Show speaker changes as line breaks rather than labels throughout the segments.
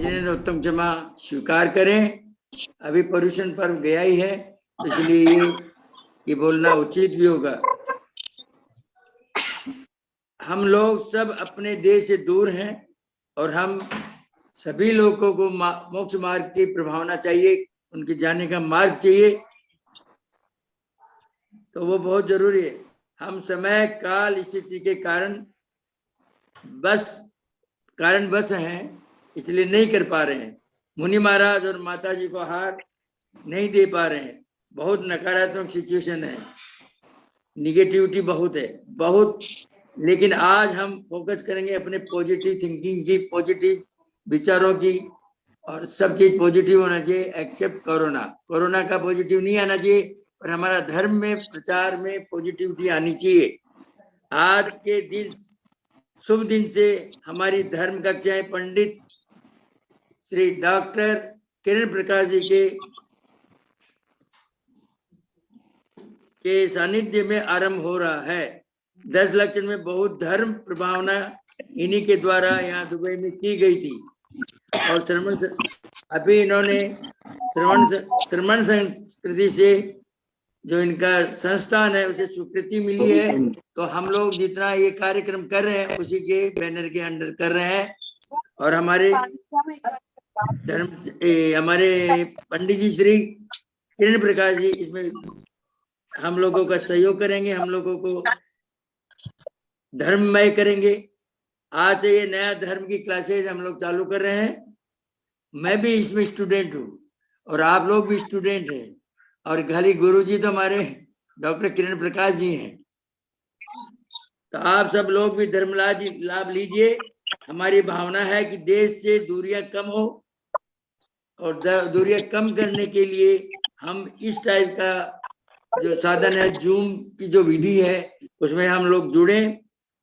Engineer उत्तम क्षमा स्वीकार करें। अभी पर्यूषण पर्व गया ही है, तो इसलिए ये बोलना उचित भी होगा। हम लोग सब अपने देश से दूर हैं और हम सभी लोगों को मोक्ष मार्ग की प्रभावना चाहिए, उनके जाने का मार्ग चाहिए, तो वो बहुत जरूरी है। हम समय काल स्थिति के कारण बस हैं, इसलिए नहीं कर पा रहे हैं। मुनि महाराज और माता जी को हार नहीं दे पा रहे हैं। बहुत नकारात्मक सिचुएशन है, निगेटिविटी बहुत है, बहुत। लेकिन आज हम फोकस करेंगे अपने पॉजिटिव थिंकिंग की, पॉजिटिव विचारों की, और सब चीज पॉजिटिव होना चाहिए एक्सेप्ट कोरोना का पॉजिटिव नहीं आना चाहिए, और हमारा धर्म में प्रचार में पॉजिटिविटी आनी चाहिए। आज के दिन शुभ दिन से हमारी धर्म कक्षाएं पंडित श्री डॉक्टर किरण प्रकाश जी के सानिध्य में आरंभ हो रहा है। 10 लक्षण में बहुत धर्म प्रभावना इन्हीं के द्वारा यहाँ दुबई में की गई थी। और अभी इन्होंने श्रवण संस्कृति से जो इनका संस्थान है उसे स्वीकृति मिली है। तो हम लोग जितना ये कार्यक्रम कर रहे हैं उसी के बैनर के अंडर कर रहे हैं। और हमारे पंडित जी श्री किरण प्रकाश जी इसमें हम लोगों का सहयोग करेंगे, हम लोगों को धर्ममय करेंगे। आज से ये नया धर्म की क्लासेज हम लोग चालू कर रहे हैं। मैं भी इसमें स्टूडेंट हूँ और आप लोग भी स्टूडेंट हैं, और खाली गुरु जी तो हमारे डॉक्टर किरण प्रकाश जी हैं। तो आप सब लोग भी धर्म लाभ लीजिए। हमारी भावना है कि देश से दूरियां कम हो, और दूरियां कम करने के लिए हम इस टाइप का जो साधन है, जूम की जो विधि है, उसमें हम लोग जुड़ें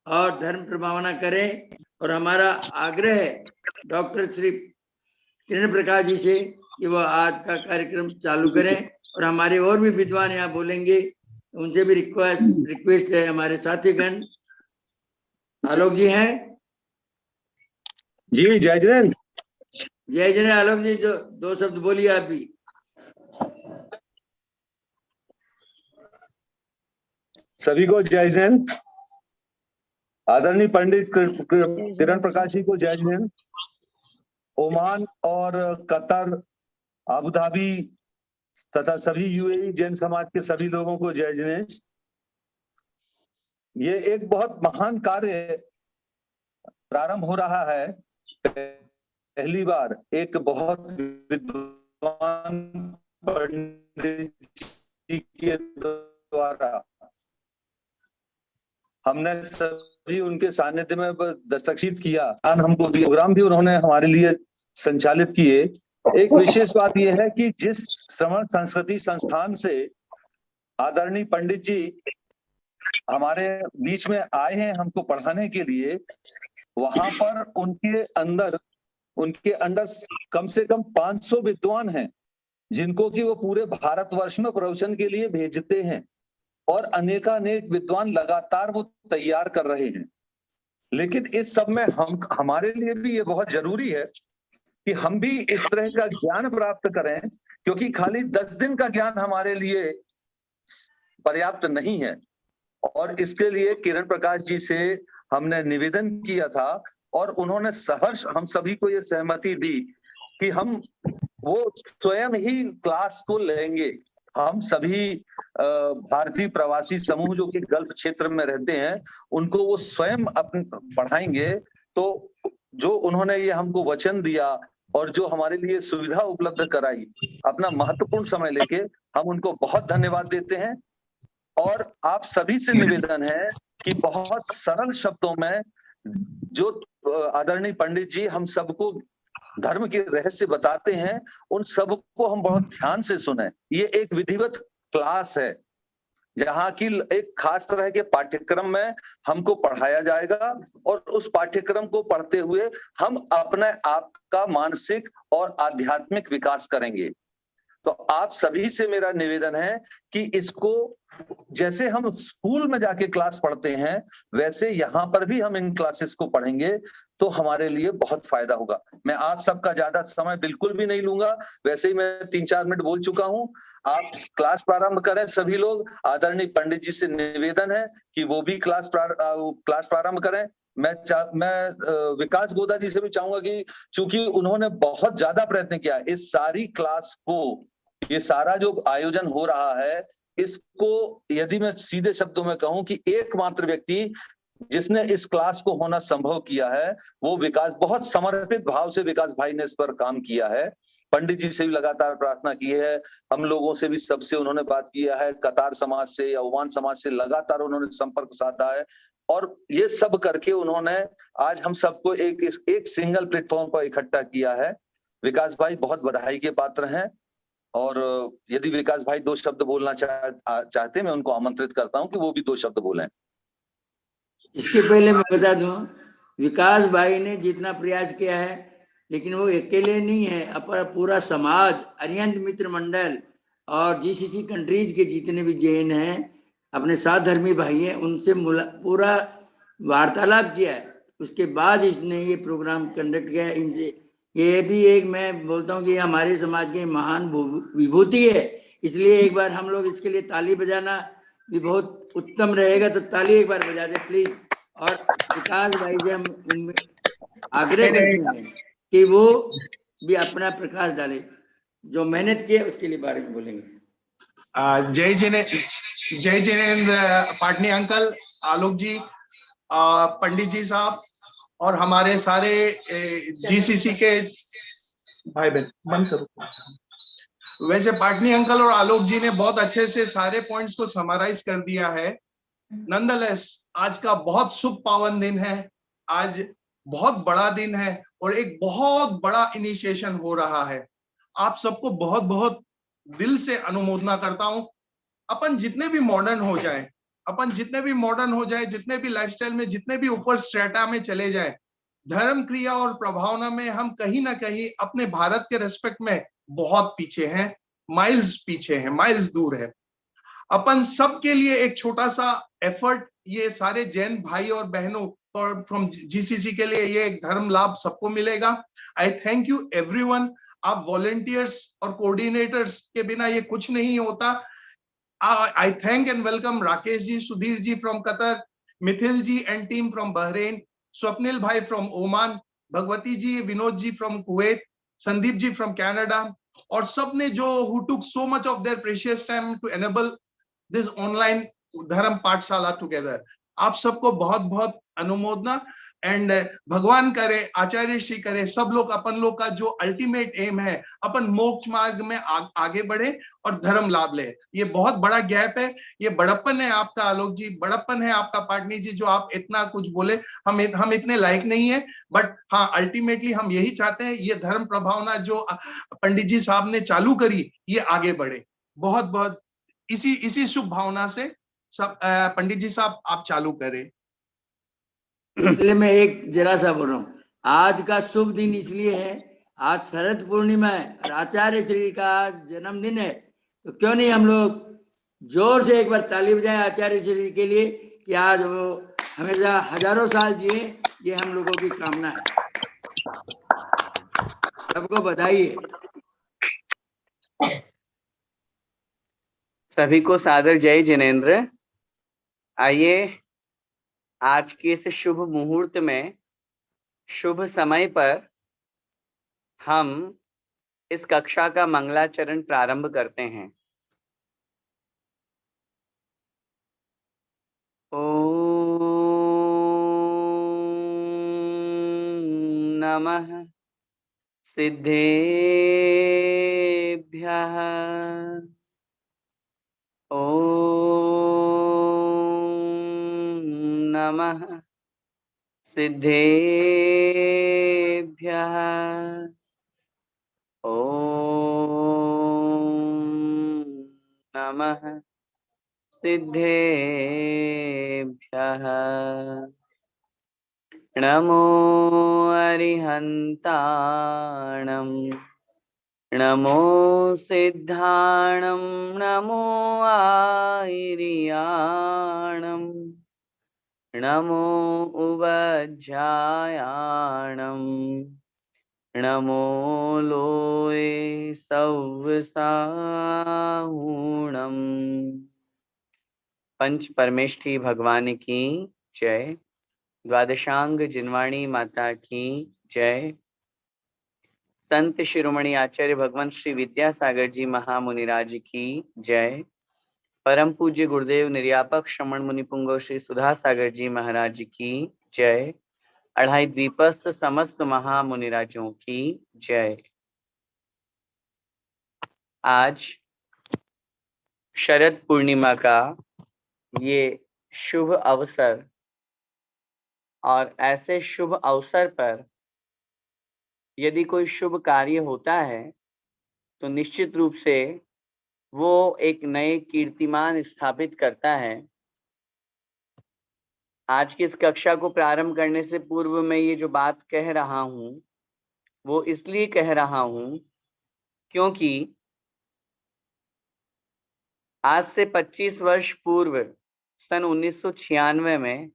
और धर्म प्रभावना करें। और हमारा आग्रह है डॉक्टर श्री किरण प्रकाश जी से कि वो आज का कार्यक्रम चालू करें, और हमारे और भी विद्वान यहाँ बोलेंगे, उनसे भी रिक्वेस्ट है। हमारे साथीगण आलोक जी हैं
जी, जय जैन।
जय जैन। आलोक जी जो 2 शब्द बोलिए आप भी।
सभी को जय जैन। आदरणीय पंडित किरण प्रकाश जी को जय जैन। ओमान और कतर, अबू धाबी तथा सभी यूएई जैन समाज के सभी लोगों को जय जैन। ये एक बहुत महान कार्य प्रारंभ हो रहा है। पहली बार एक बहुत विद्वान पंडित जी के द्वारा हमने सभी उनके सानिध्य में दस्तखत किया। हमको प्रोग्राम भी उन्होंने हमारे लिए संचालित किए। एक विशेष बात यह है कि जिस श्रवण संस्कृति संस्थान से आदरणीय पंडित जी हमारे बीच में आए हैं हमको पढ़ाने के लिए, वहां पर उनके अंदर कम से कम 500 विद्वान हैं, जिनको कि वो पूरे भारतवर्ष में प्रवचन के लिए भेजते हैं, और अनेकानेक विद्वान लगातार वो तैयार कर रहे हैं। लेकिन इस सब में हमारे लिए भी ये बहुत जरूरी है कि हम भी इस तरह का ज्ञान प्राप्त करें, क्योंकि खाली 10 दिन का ज्ञान हमारे लिए पर्याप्त नहीं है। और इसके लिए किरण प्रकाश जी से हमने निवेदन किया था, और उन्होंने सहर्ष हम सभी को ये सहमति दी कि हम वो स्वयं ही क्लास को लेंगे। हम सभी भारतीय प्रवासी समूह जो कि गल्फ क्षेत्र में रहते हैं, उनको वो स्वयं पढ़ाएंगे। तो जो उन्होंने ये हमको वचन दिया और जो हमारे लिए सुविधा उपलब्ध कराई, अपना महत्वपूर्ण समय लेके, हम उनको बहुत धन्यवाद देते हैं। और आप सभी से निवेदन है कि बहुत सरल शब्दों में जो आदरणीय पंडित जी हम सबको धर्म के रहस्य बताते हैं, उन सबको हम बहुत ध्यान से सुने। ये एक विधिवत क्लास है, जहाँ की एक खास तरह के पाठ्यक्रम में हमको पढ़ाया जाएगा, और उस पाठ्यक्रम को पढ़ते हुए हम अपने आप का मानसिक और आध्यात्मिक विकास करेंगे। तो आप सभी से मेरा निवेदन है कि इसको जैसे हम स्कूल में जाके क्लास पढ़ते हैं वैसे यहाँ पर भी हम इन क्लासेस को पढ़ेंगे तो हमारे लिए बहुत फायदा होगा। मैं आज सबका ज्यादा समय बिल्कुल भी नहीं लूंगा, वैसे ही मैं 3-4 मिनट बोल चुका हूँ। आप क्लास प्रारंभ करें सभी लोग। आदरणीय पंडित जी से निवेदन है कि वो भी क्लास प्रारंभ करें। मैं विकास गोदा जी से भी चाहूंगा कि चूंकि उन्होंने बहुत ज्यादा प्रयत्न किया इस सारी क्लास को, ये सारा जो आयोजन हो रहा है इसको, यदि मैं सीधे शब्दों में कहूं कि एकमात्र व्यक्ति जिसने इस क्लास को होना संभव किया है वो विकास, बहुत समर्पित भाव से विकास भाई ने इस पर काम किया है। पंडित जी से भी लगातार प्रार्थना की है, हम लोगों से भी सबसे उन्होंने बात किया है, कतार समाज से या उवान समाज से लगातार उन्होंने संपर्क साधा है और ये सब करके उन्होंने आज हम सबको एक सिंगल प्लेटफॉर्म पर इकट्ठा किया है। विकास भाई बहुत बधाई के पात्र हैं और यदि विकास भाई 2 शब्द बोलना चाहते मैं उनको आमंत्रित करता हूं कि वो भी 2 शब्द बोलें।
इसके पहले मैं बता दूं, विकास भाई ने जितना प्रयास किया है, लेकिन वो अकेले नहीं है, अपना पूरा समाज, अरिहंत मित्र मंडल और जीसीसी कंट्रीज के जितने भी जैन हैं, अपने साथ धर्मी भाई हैं, उनसे पूरा वार्तालाप किया है। उसके बाद इसने ये प्रोग्राम कंडक्ट किया है। इनसे ये भी एक, मैं बोलता हूँ कि हमारे समाज की महान विभूति है, इसलिए एक बार हम लोग इसके लिए ताली बजाना भी बहुत उत्तम रहेगा। तो ताली एक बार बजा दे प्लीज। और विकास भाई से हम उनमें आग्रह करते हैं कि वो भी अपना प्रकाश डाले, जो मेहनत की है उसके लिए बारे में बोलेंगे।
जय जिनेन्द्र पाटनी अंकल, आलोक जी, पंडित जी साहब और हमारे सारे जीसीसी के भाई बहन, बंद करो। वैसे पाटनी अंकल और आलोक जी ने बहुत अच्छे से सारे पॉइंट्स को समराइज कर दिया है। नंदलेस आज का बहुत शुभ पावन दिन है, आज बहुत बड़ा दिन है और एक बहुत बड़ा इनिशिएशन हो रहा है। आप सबको बहुत बहुत दिल से अनुमोदना करता हूं। अपन जितने भी मॉडर्न हो जाए, जितने भी लाइफस्टाइल में, जितने भी ऊपर स्ट्रेटा में चले जाए, धर्म क्रिया और प्रभावना में हम कहीं ना कहीं अपने भारत के रेस्पेक्ट में बहुत पीछे हैं, माइल्स पीछे हैं, माइल्स दूर है। अपन सबके लिए एक छोटा सा एफर्ट, ये सारे जैन भाई और बहनों और फ्रॉम जीसीसी के लिए ये एक धर्म लाभ सबको मिलेगा। I thank you everyone. आप वॉलंटियर्स और कोऑर्डिनेटर्स के बिना ये कुछ नहीं होता। I thank and welcome Rakesh ji, Sudhir ji from Qatar, Mithil ji and team from Bahrain, Swapnil भाई from Oman, Bhagwati ji, Vinod ji from Kuwait, Sandeep ji from Canada, और सबने जो who took so much of their precious time to enable this online dharma pathshala together. आप सबको बहुत बहुत अनुमोदना। एंड भगवान करे, आचार्य श्री करे, सब लोग अपन लोग का जो अल्टीमेट एम है, अपन मोक्ष मार्ग में आगे बढ़े और धर्म लाभ ले। ये बहुत बड़ा गैप है, ये बड़प्पन है आपका आलोक जी, बड़प्पन है आपका पाटनी जी, जो आप इतना कुछ बोले। हम इतने लायक नहीं है, बट हाँ अल्टीमेटली हम यही चाहते हैं ये धर्म प्रभावना जो पंडित जी साहब ने चालू करी ये आगे बढ़े। बहुत बहुत इसी शुभ भावना से सब पंडित जी साहब आप चालू करें।
पहले मैं एक जरा सा बोल रहा हूँ, आज का शुभ दिन इसलिए है, आज शरद पूर्णिमा है और आचार्य श्री का जन्मदिन है, तो क्यों नहीं हम लोग जोर से एक बार ताली बजाएं आचार्य श्री के लिए कि आज वो हमेशा हजारों साल जिए, ये हम लोगों की कामना है। सबको बधाई है।
सभी को सादर जय जिनेन्द्र। आइए आज के इस शुभ मुहूर्त में, शुभ समय पर हम इस कक्षा का मंगलाचरण प्रारंभ करते हैं। ओम नमः सिद्धेभ्यः। ओम नमः सिद्धेभ्यः। ओम नमः सिद्धेभ्यः। नमो अरिहन्ताणम् नमो सिद्धाणं नमो आयर्याणं नमो उवज्झायाणं नमो लोये सव्वसाहूणम्। पंच परमेष्ठी भगवान की जय। द्वादशांग जिनवाणी माता की जय। संत शिरोमणि आचार्य भगवान श्री विद्यासागर जी महामुनिराज की जय। परम पूज्य गुरुदेव निर्यापक श्रमण मुनि पुंगव श्री सुधा सागर जी महाराज की जय। अढ़ाई द्वीपस्थ समस्त महामुनिराजों की जय। आज शरद पूर्णिमा का ये शुभ अवसर, और ऐसे शुभ अवसर पर यदि कोई शुभ कार्य होता है तो निश्चित रूप से वो एक नए कीर्तिमान स्थापित करता है। आज की इस कक्षा को प्रारंभ करने से पूर्व मैं ये जो बात कह रहा हूं वो इसलिए कह रहा हूं क्योंकि आज से 25 वर्ष पूर्व सन 1996 में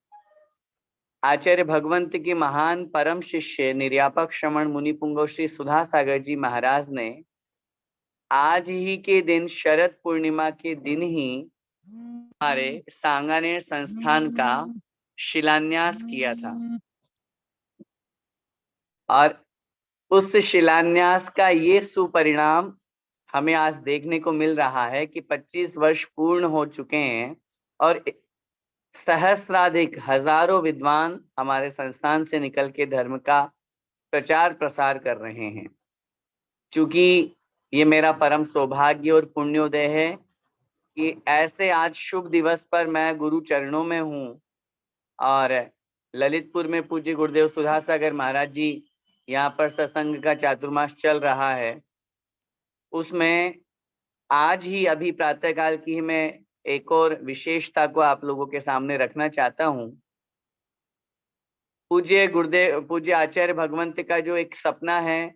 आचार्य भगवंत के महान परम शिष्य निर्यापक श्रमण मुनि पुंगव श्री सुधा सागर जी महाराज ने आज ही के दिन शरद पूर्णिमा के दिन ही हमारे सांगानेर संस्थान का शिलान्यास किया था। और उस शिलान्यास का ये सुपरिणाम हमें आज देखने को मिल रहा है कि 25 वर्ष पूर्ण हो चुके हैं और सहस्राधिक हजारों विद्वान हमारे संस्थान से निकल के धर्म का प्रचार प्रसार कर रहे हैं। चूंकि ये मेरा परम सौभाग्य और पुण्योदय है कि ऐसे आज शुभ दिवस पर मैं गुरु चरणों में हूँ और ललितपुर में पूज्य गुरुदेव सुधा सागर महाराज जी यहाँ पर सत्संग का चातुर्मास चल रहा है। उसमें आज ही अभी प्रातःकाल की मैं एक और विशेषता को आप लोगों के सामने रखना चाहता हूँ। पूज्य गुरुदेव पूज्य आचार्य भगवंत का जो एक सपना है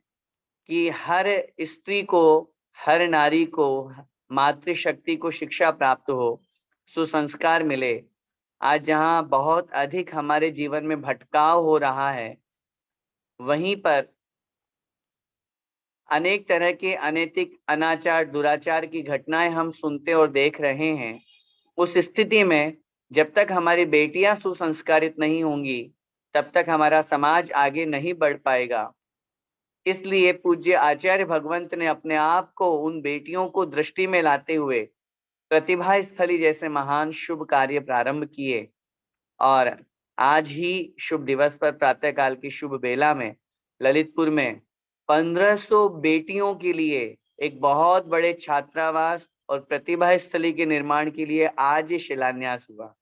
कि हर स्त्री को, हर नारी को मातृशक्ति को शिक्षा प्राप्त हो, सुसंस्कार मिले। आज जहाँ बहुत अधिक हमारे जीवन में भटकाव हो रहा है, वहीं पर अनेक तरह के अनैतिक, अनाचार, दुराचार की घटनाएं हम सुनते और देख रहे हैं। उस स्थिति में जब तक हमारी बेटियां सुसंस्कारित नहीं होंगी तब तक हमारा समाज आगे नहीं बढ़ पाएगा। इसलिए पूज्य आचार्य भगवंत ने अपने आप को उन बेटियों को दृष्टि में लाते हुए प्रतिभा स्थली जैसे महान शुभ कार्य प्रारंभ किए। और आज ही शुभ दिवस पर प्रातःकाल की शुभ बेला में ललितपुर में 1500 बेटियों के लिए एक बहुत बड़े छात्रावास और प्रतिभा स्थली के निर्माण के लिए आज शिलान्यास हुआ।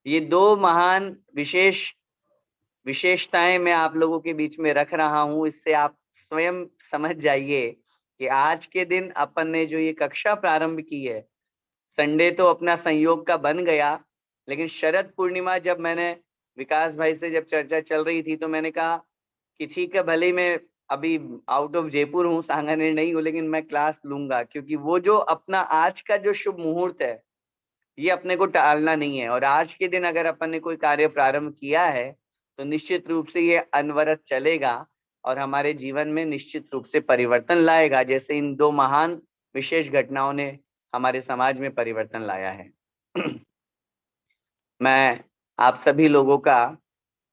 ये दो महान विशेषताएं मैं आप लोगों के बीच में रख रहा हूं। इससे आप स्वयं समझ जाइए कि आज के दिन अपन ने जो ये कक्षा प्रारंभ की है, संडे तो अपना संयोग का बन गया, लेकिन शरद पूर्णिमा जब मैंने विकास भाई से जब चर्चा चल रही थी तो मैंने कहा कि ठीक है, भले ही मैं अभी आउट ऑफ जयपुर हूँ, सांगानेर नहीं हूँ, लेकिन मैं क्लास लूंगा, क्योंकि वो जो अपना आज का जो शुभ मुहूर्त है ये अपने को टालना नहीं है। और आज के दिन अगर अपन ने कोई कार्य प्रारंभ किया है तो निश्चित रूप से ये अनवरत चलेगा और हमारे जीवन में निश्चित रूप से परिवर्तन लाएगा, जैसे इन दो महान विशेष घटनाओं ने हमारे समाज में परिवर्तन लाया है। मैं आप सभी लोगों का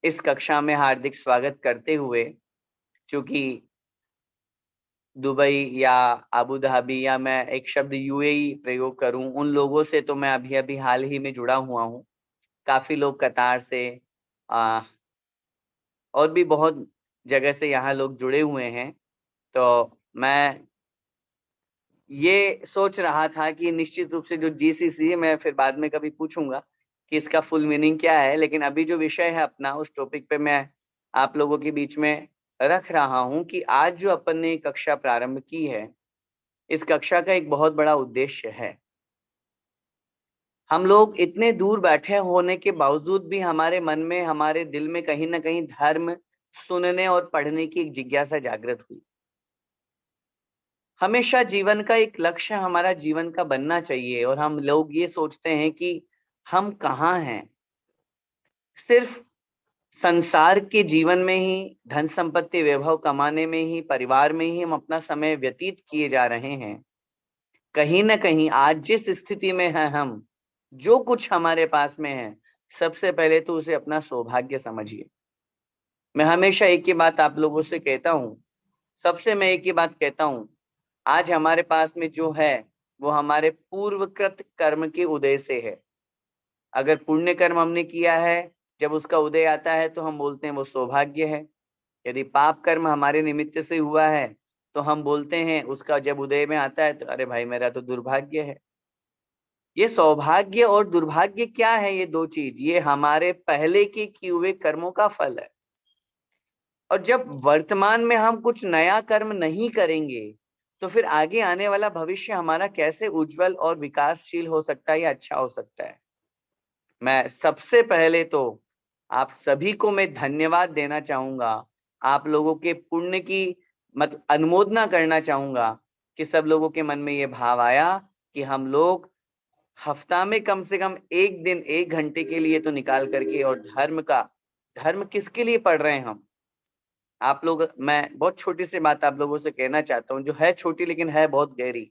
इस कक्षा में हार्दिक स्वागत करते हुए, चूंकि दुबई या अबू धाबी या मैं एक शब्द यूएई प्रयोग करूं, उन लोगों से तो मैं अभी अभी हाल ही में जुड़ा हुआ हूं। काफी लोग कतार से और भी बहुत जगह से यहाँ लोग जुड़े हुए हैं। तो मैं ये सोच रहा था कि निश्चित रूप से जो जीसीसी है, मैं फिर बाद में कभी पूछूंगा कि इसका फुल मीनिंग क्या है, लेकिन अभी जो विषय है अपना, उस टॉपिक पे मैं आप लोगों के बीच में रख रहा हूं कि आज जो अपन ने कक्षा प्रारंभ की है, इस कक्षा का एक बहुत बड़ा उद्देश्य है। हम लोग इतने दूर बैठे होने के बावजूद भी हमारे मन में, हमारे दिल में कहीं ना कहीं धर्म सुनने और पढ़ने की एक जिज्ञासा जागृत हुई। हमेशा जीवन का एक लक्ष्य हमारा जीवन का बनना चाहिए, और हम लोग ये सोचते हैं कि हम कहाँ हैं। सिर्फ संसार के जीवन में ही, धन संपत्ति वैभव कमाने में ही, परिवार में ही हम अपना समय व्यतीत किए जा रहे हैं। कहीं ना कहीं आज जिस स्थिति में है हम, जो कुछ हमारे पास में है, सबसे पहले तो उसे अपना सौभाग्य समझिए। मैं हमेशा एक ही बात आप लोगों से कहता हूं, सबसे मैं एक ही बात कहता हूं, आज हमारे पास में जो है वो हमारे पूर्वकृत कर्म के उदय से है। अगर पुण्य कर्म हमने किया है, जब उसका उदय आता है तो हम बोलते हैं वो सौभाग्य है। यदि पाप कर्म हमारे निमित्त से हुआ है तो हम बोलते हैं, उसका जब उदय में आता है तो अरे भाई मेरा तो दुर्भाग्य है। ये सौभाग्य और दुर्भाग्य क्या है? ये दो चीज, ये हमारे पहले के किए हुए कर्मों का फल है। और जब वर्तमान में हम कुछ नया कर्म नहीं करेंगे तो फिर आगे आने वाला भविष्य हमारा कैसे उज्जवल और विकासशील हो सकता है या अच्छा हो सकता है। मैं सबसे पहले तो आप सभी को मैं धन्यवाद देना चाहूंगा, आप लोगों के पुण्य की अनुमोदना करना चाहूंगा कि सब लोगों के मन में ये भाव आया कि हम लोग हफ्ता में कम से कम एक दिन 1 घंटे के लिए तो निकाल करके, और धर्म किसके लिए पढ़ रहे हैं हम? आप लोग, मैं बहुत छोटी सी बात आप लोगों से कहना चाहता हूँ, जो है छोटी लेकिन है बहुत गहरी।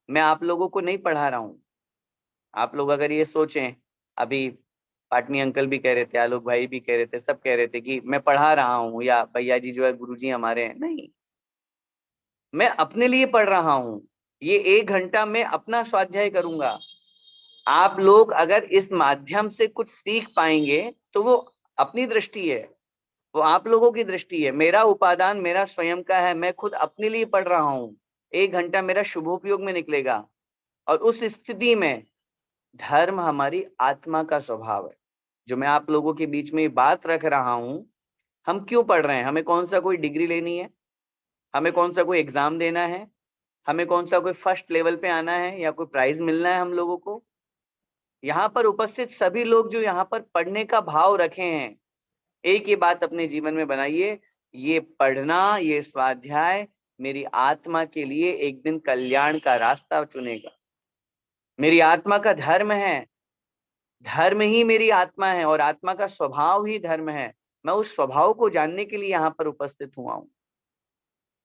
मैं आप लोगों को नहीं पढ़ा रहा हूँ। आप लोग अगर ये सोचें, अभी पाटनी अंकल भी कह रहे थे, आलोक भाई भी कह रहे थे, सब कह रहे थे कि मैं पढ़ा रहा हूँ या भैया जी जो है गुरुजी हमारे हैं, नहीं, मैं अपने लिए पढ़ रहा हूँ। ये 1 घंटा मैं अपना स्वाध्याय करूंगा। आप लोग अगर इस माध्यम से कुछ सीख पाएंगे तो वो अपनी दृष्टि है, वो आप लोगों की दृष्टि है। मेरा उपादान मेरा स्वयं का है, मैं खुद अपने लिए पढ़ रहा हूँ। 1 घंटा मेरा शुभोपयोग में निकलेगा। और उस स्थिति में धर्म हमारी आत्मा का स्वभाव है। जो मैं आप लोगों के बीच में बात रख रहा हूं, हम क्यों पढ़ रहे हैं? हमें कौन सा कोई डिग्री लेनी है? हमें कौन सा कोई एग्जाम देना है? हमें कौन सा कोई फर्स्ट लेवल पे आना है या कोई प्राइज मिलना है हम लोगों को? यहाँ पर उपस्थित सभी लोग जो यहाँ पर पढ़ने का भाव रखे हैं, एक ही बात अपने जीवन में बनाइए, ये पढ़ना, ये स्वाध्याय मेरी आत्मा के लिए एक दिन कल्याण का रास्ता चुनेगा। मेरी आत्मा का धर्म है, धर्म ही मेरी आत्मा है और आत्मा का स्वभाव ही धर्म है। मैं उस स्वभाव को जानने के लिए यहाँ पर उपस्थित हुआ हूँ।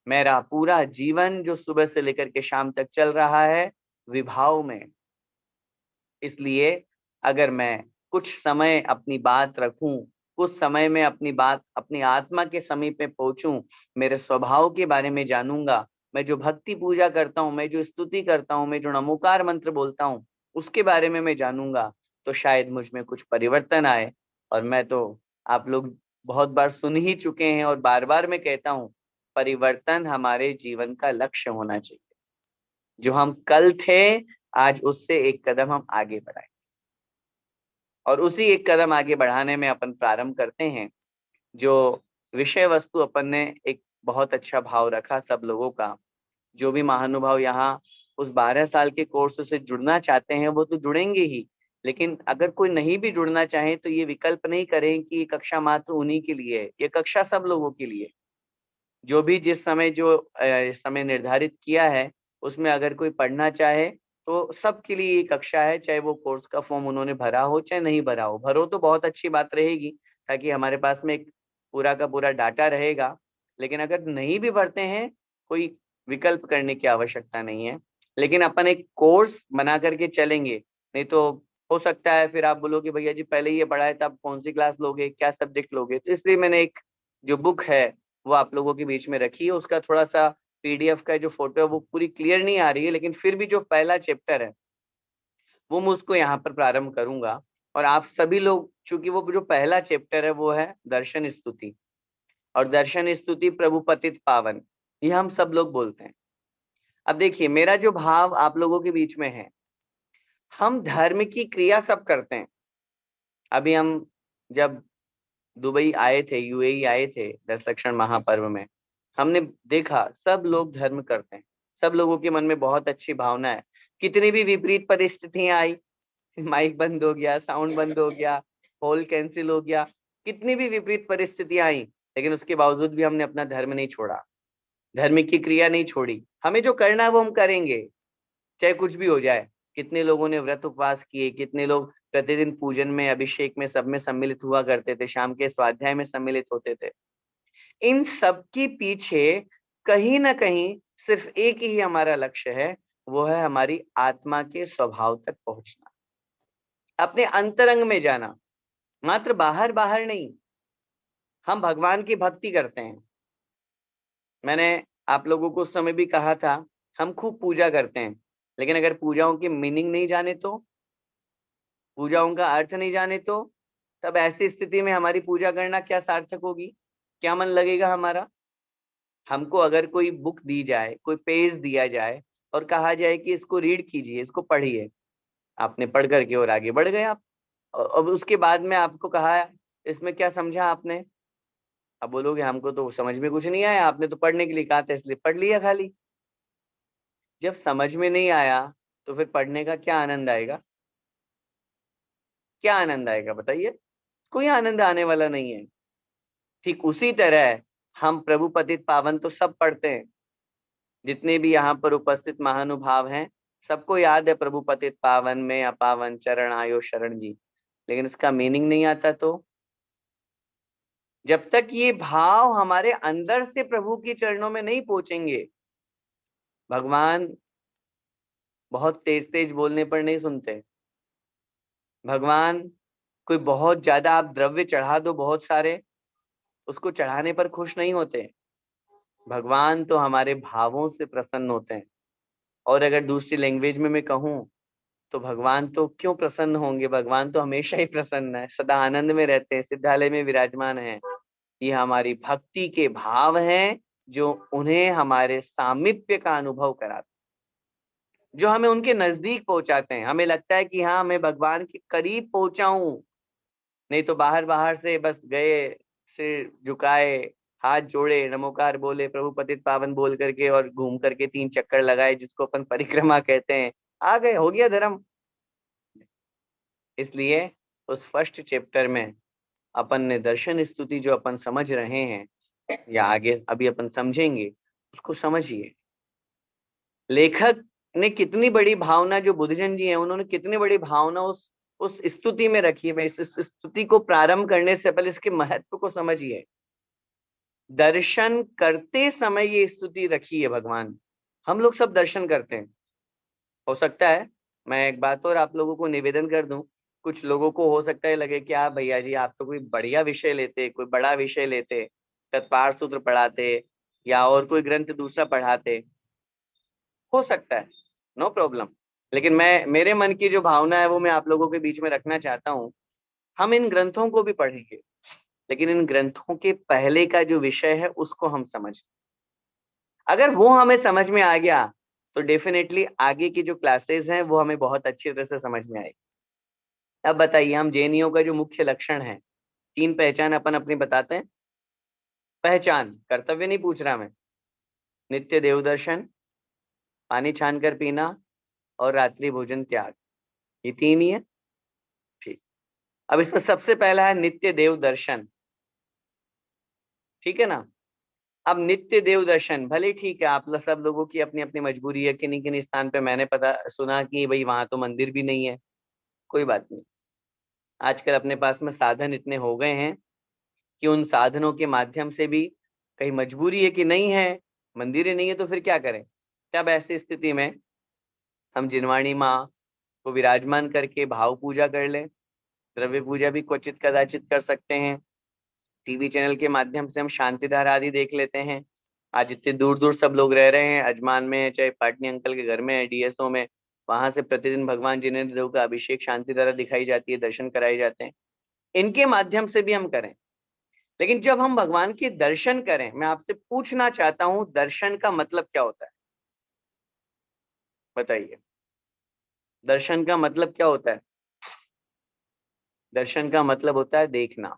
मेरा पूरा जीवन जो सुबह से लेकर के शाम तक चल रहा है विभाव में, इसलिए अगर मैं कुछ समय अपनी बात रखूं, कुछ समय में अपनी बात अपनी आत्मा के समीप में पहुंचूं, मेरे स्वभाव के बारे में जानूंगा, मैं जो भक्ति पूजा करता हूं, मैं जो स्तुति करता हूं, मैं जो नमोकार मंत्र बोलता हूं, उसके बारे में मैं जानूंगा, तो शायद मुझ में कुछ परिवर्तन आए। और मैं तो, आप लोग बहुत बार सुन ही चुके हैं और बार बार मैं कहता हूं, परिवर्तन हमारे जीवन का लक्ष्य होना चाहिए। जो हम कल थे, आज उससे एक कदम हम आगे बढ़ाएं, और उसी एक कदम आगे बढ़ाने में अपन प्रारंभ करते हैं। जो विषय वस्तु अपन ने एक बहुत अच्छा भाव रखा सब लोगों का। जो भी महानुभाव यहाँ उस 12 साल के कोर्स से जुड़ना चाहते हैं वो तो जुड़ेंगे ही, लेकिन अगर कोई नहीं भी जुड़ना चाहे तो ये विकल्प नहीं करें कि ये कक्षा मात्र उन्हीं के लिए है। ये कक्षा सब लोगों के लिए, जो भी जिस समय जो समय निर्धारित किया है उसमें अगर कोई पढ़ना चाहे तो सबके लिए ये कक्षा है, चाहे वो कोर्स का फॉर्म उन्होंने भरा हो चाहे नहीं भरा हो। भरो तो बहुत अच्छी बात रहेगी, ताकि हमारे पास में एक पूरा का पूरा डाटा रहेगा। लेकिन अगर नहीं भी भरते हैं, कोई विकल्प करने की आवश्यकता नहीं है, लेकिन अपन एक कोर्स बना करके चलेंगे। नहीं तो हो सकता है फिर आप बोलो कि भैया जी पहले ये पढ़ा है तब कौन सी क्लास लोगे, क्या सब्जेक्ट लोगे। तो इसलिए मैंने एक जो बुक है वो आप लोगों के बीच में रखी है। उसका थोड़ा सा पीडीएफ का जो फोटो है वो पूरी क्लियर नहीं आ रही है, लेकिन फिर भी जो पहला चैप्टर है वो मैं उसको यहाँ पर प्रारंभ करूंगा। और आप सभी लोग, चूंकि वो जो पहला चैप्टर है वो है दर्शन स्तुति, और दर्शन स्तुति प्रभु पतित पावन, ये हम सब लोग बोलते हैं। अब देखिए, मेरा जो भाव आप लोगों के बीच में है, हम धर्म की क्रिया सब करते हैं। अभी हम जब दुबई आए थे, यूएई आए थे 10 लक्षण महापर्व में, हमने देखा सब लोग धर्म करते हैं, सब लोगों के मन में बहुत अच्छी भावना है। कितनी भी विपरीत परिस्थितियां आई, माइक बंद हो गया, साउंड बंद हो गया, हॉल कैंसिल हो गया, कितनी भी विपरीत परिस्थितियां आई, लेकिन उसके बावजूद भी हमने अपना धर्म नहीं छोड़ा। धर्म की क्रिया नहीं छोड़ी, हमें जो करना है वो हम करेंगे, चाहे कुछ भी हो जाए। कितने लोगों ने व्रत उपवास किए, कितने लोग प्रतिदिन पूजन में, अभिषेक में, सब में सम्मिलित हुआ करते थे, शाम के स्वाध्याय में सम्मिलित होते थे। इन सब के पीछे कहीं ना कहीं सिर्फ एक ही हमारा लक्ष्य है, वो है हमारी आत्मा के स्वभाव तक पहुंचना, अपने अंतरंग में जाना, मात्र बाहर बाहर नहीं। हम भगवान की भक्ति करते हैं, मैंने आप लोगों को उस समय भी कहा था, हम खूब पूजा करते हैं, लेकिन अगर पूजाओं की मीनिंग नहीं जाने तो, पूजाओं का अर्थ नहीं जाने तो, तब ऐसी स्थिति में हमारी पूजा करना क्या सार्थक होगी, क्या मन लगेगा हमारा। हमको अगर कोई बुक दी जाए, कोई पेज दिया जाए और कहा जाए कि इसको रीड कीजिए, इसको पढ़िए, आपने पढ़ करके और आगे बढ़ गए आप, अब उसके बाद में आपको कहा इसमें क्या समझा आपने, अब बोलोगे हमको तो समझ में कुछ नहीं आया, आपने तो पढ़ने के लिए कहा था इसलिए पढ़ लिया खाली। जब समझ में नहीं आया तो फिर पढ़ने का क्या आनंद आएगा, क्या आनंद आएगा बताइए, कोई आनंद आने वाला नहीं है। ठीक उसी तरह हम प्रभु पतित पावन तो सब पढ़ते हैं, जितने भी यहाँ पर उपस्थित महानुभाव हैं सबको याद है प्रभु पतित पावन में अपावन चरण आयो शरण जी, लेकिन इसका मीनिंग नहीं आता। तो जब तक ये भाव हमारे अंदर से प्रभु के चरणों में नहीं पहुंचेंगे, भगवान बहुत तेज तेज बोलने पर नहीं सुनते। भगवान कोई बहुत ज्यादा आप द्रव्य चढ़ा दो बहुत सारे, उसको चढ़ाने पर खुश नहीं होते। भगवान तो हमारे भावों से प्रसन्न होते हैं। और अगर दूसरी लैंग्वेज में मैं कहूँ तो भगवान तो क्यों प्रसन्न होंगे, भगवान तो हमेशा ही प्रसन्न है, सदा आनंद में रहते हैं, सिद्धालय में विराजमान है। ये हमारी भक्ति के भाव हैं जो उन्हें हमारे सामीप्य का अनुभव कराते, जो हमें उनके नजदीक पहुंचाते हैं। हमें लगता है कि हाँ मैं भगवान के करीब पहुंचा हूं, नहीं तो बाहर बाहर से बस गए, सिर झुकाए, हाथ जोड़े, नमोकार बोले, प्रभु पतित पावन बोल करके और घूम करके 3 चक्कर लगाए, जिसको अपन परिक्रमा कहते हैं, आ गए, हो गया धर्म। इसलिए उस फर्स्ट चैप्टर में अपन ने दर्शन स्तुति जो अपन समझ रहे हैं या आगे अभी अपन समझेंगे, उसको समझिए। लेखक ने कितनी बड़ी भावना, जो बुद्धजन जी हैं उन्होंने कितनी बड़ी भावना उस स्तुति में रखी है। इस स्तुति को प्रारंभ करने से पहले इसके महत्व को समझिए। दर्शन करते समय ये स्तुति रखी है भगवान। हम लोग सब दर्शन करते हैं, हो सकता है मैं एक बात और आप लोगों को निवेदन कर दूं, कुछ लोगों को हो सकता है लगे कि आप भैया जी आप तो कोई बढ़िया विषय लेते, कोई बड़ा विषय लेते, तत्पार सूत्र पढ़ाते या और कोई ग्रंथ दूसरा पढ़ाते, हो सकता है, नो प्रॉब्लम। लेकिन मेरे मन की जो भावना है वो मैं आप लोगों के बीच में रखना चाहता हूँ। हम इन ग्रंथों को भी पढ़ेंगे, लेकिन इन ग्रंथों के पहले का जो विषय है उसको हम समझ, अगर वो हमें समझ में आ गया तो डेफिनेटली आगे की जो क्लासेस हैं वो हमें बहुत अच्छी तरह से समझ में आएगी। अब बताइए, हम जैनियों का जो मुख्य लक्षण है, 3 पहचान अपन अपनी बताते हैं। पहचान, कर्तव्य नहीं पूछ रहा मैं, नित्य देव दर्शन, पानी छान कर पीना और रात्रि भोजन त्याग, ये 3 ही है। ठीक, अब इसमें सबसे पहला है नित्य देव दर्शन, ठीक है ना। अब नित्य देव दर्शन, भले ठीक है आप सब लोगों की अपनी अपनी मजबूरी है, किन्हीं किन्हीं स्थान पे मैंने पता सुना कि भाई वहां तो मंदिर भी नहीं है, कोई बात नहीं। आजकल अपने पास में साधन इतने हो गए हैं कि उन साधनों के माध्यम से भी कहीं मजबूरी है कि नहीं है, मंदिर ही नहीं है, तो फिर क्या करें। तब ऐसी स्थिति में हम जिनवाणी माँ को विराजमान करके भाव पूजा कर लें, द्रव्य पूजा भी क्वचित कदाचित कर सकते हैं। टीवी चैनल के माध्यम से हम शांतिधारा आदि देख लेते हैं। आज इतने दूर दूर सब लोग रह रहे हैं, अजमान में चाहे पाटनी अंकल के घर में है, डीएसओ में, वहां से प्रतिदिन भगवान जिनेंद्र देव का अभिषेक शांतिधारा दिखाई जाती है, दर्शन कराए जाते हैं, इनके माध्यम से भी हम करें। लेकिन जब हम भगवान के दर्शन करें, मैं आपसे पूछना चाहता हूं दर्शन का मतलब क्या होता है, बताइए। दर्शन का मतलब क्या होता है? दर्शन का मतलब होता है देखना।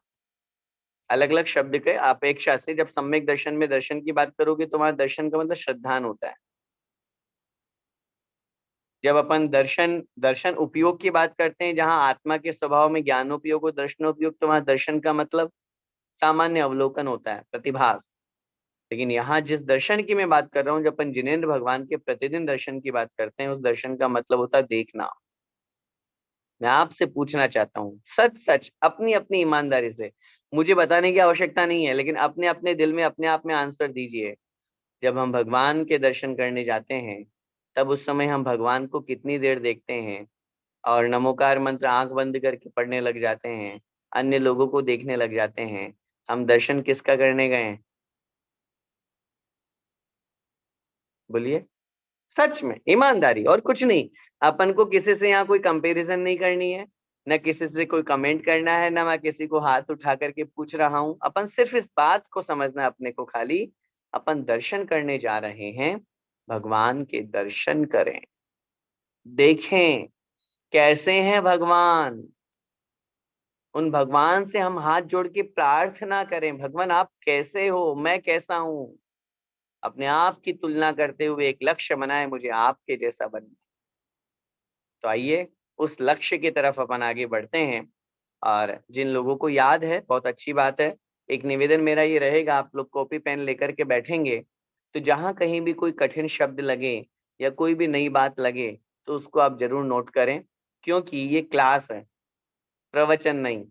अलग अलग शब्द के अपेक्षा से जब सम्यक दर्शन में दर्शन की बात करोगे तो वहां दर्शन का मतलब श्रद्धान होता है। जब अपन दर्शन उपयोग की बात करते हैं, जहां आत्मा के स्वभाव में ज्ञानोपयोग और दर्शनोपयोग, तो वहां दर्शन का मतलब सामान्य अवलोकन होता है, प्रतिभास। लेकिन यहाँ जिस दर्शन की मैं बात कर रहा हूँ, जब अपन जिनेंद्र भगवान के प्रतिदिन दर्शन की बात करते हैं, उस दर्शन का मतलब होता है देखना। मैं आपसे पूछना चाहता हूँ सच सच अपनी अपनी ईमानदारी से, मुझे बताने की आवश्यकता नहीं है, लेकिन अपने अपने दिल में अपने आप में आंसर दीजिए। जब हम भगवान के दर्शन करने जाते हैं, तब उस समय हम भगवान को कितनी देर देखते हैं और नमोकार मंत्र आंख बंद करके पढ़ने लग जाते हैं, अन्य लोगों को देखने लग जाते हैं। हम दर्शन किसका करने गए हैं? बोलिए सच में, ईमानदारी और कुछ नहीं। अपन को किसी से यहाँ कोई कंपैरिजन नहीं करनी है, न किसी से कोई कमेंट करना है, ना मैं किसी को हाथ उठा करके पूछ रहा हूँ। अपन सिर्फ इस बात को समझना है अपने को, खाली अपन दर्शन करने जा रहे हैं, भगवान के दर्शन करें, देखें कैसे हैं भगवान। उन भगवान से हम हाथ जोड़ के प्रार्थना करें, भगवान आप कैसे हो, मैं कैसा हूं। अपने आप की तुलना करते हुए एक लक्ष्य बनाए, मुझे आपके जैसा बनना। तो आइए उस लक्ष्य की तरफ अपन आगे बढ़ते हैं। और जिन लोगों को याद है, बहुत अच्छी बात है। एक निवेदन मेरा ये रहेगा, आप लोग कॉपी पेन लेकर के बैठेंगे तो जहां कहीं भी कोई कठिन शब्द लगे या कोई भी नई बात लगे तो उसको आप जरूर नोट करें, क्योंकि ये क्लास है, प्रवचन नहीं।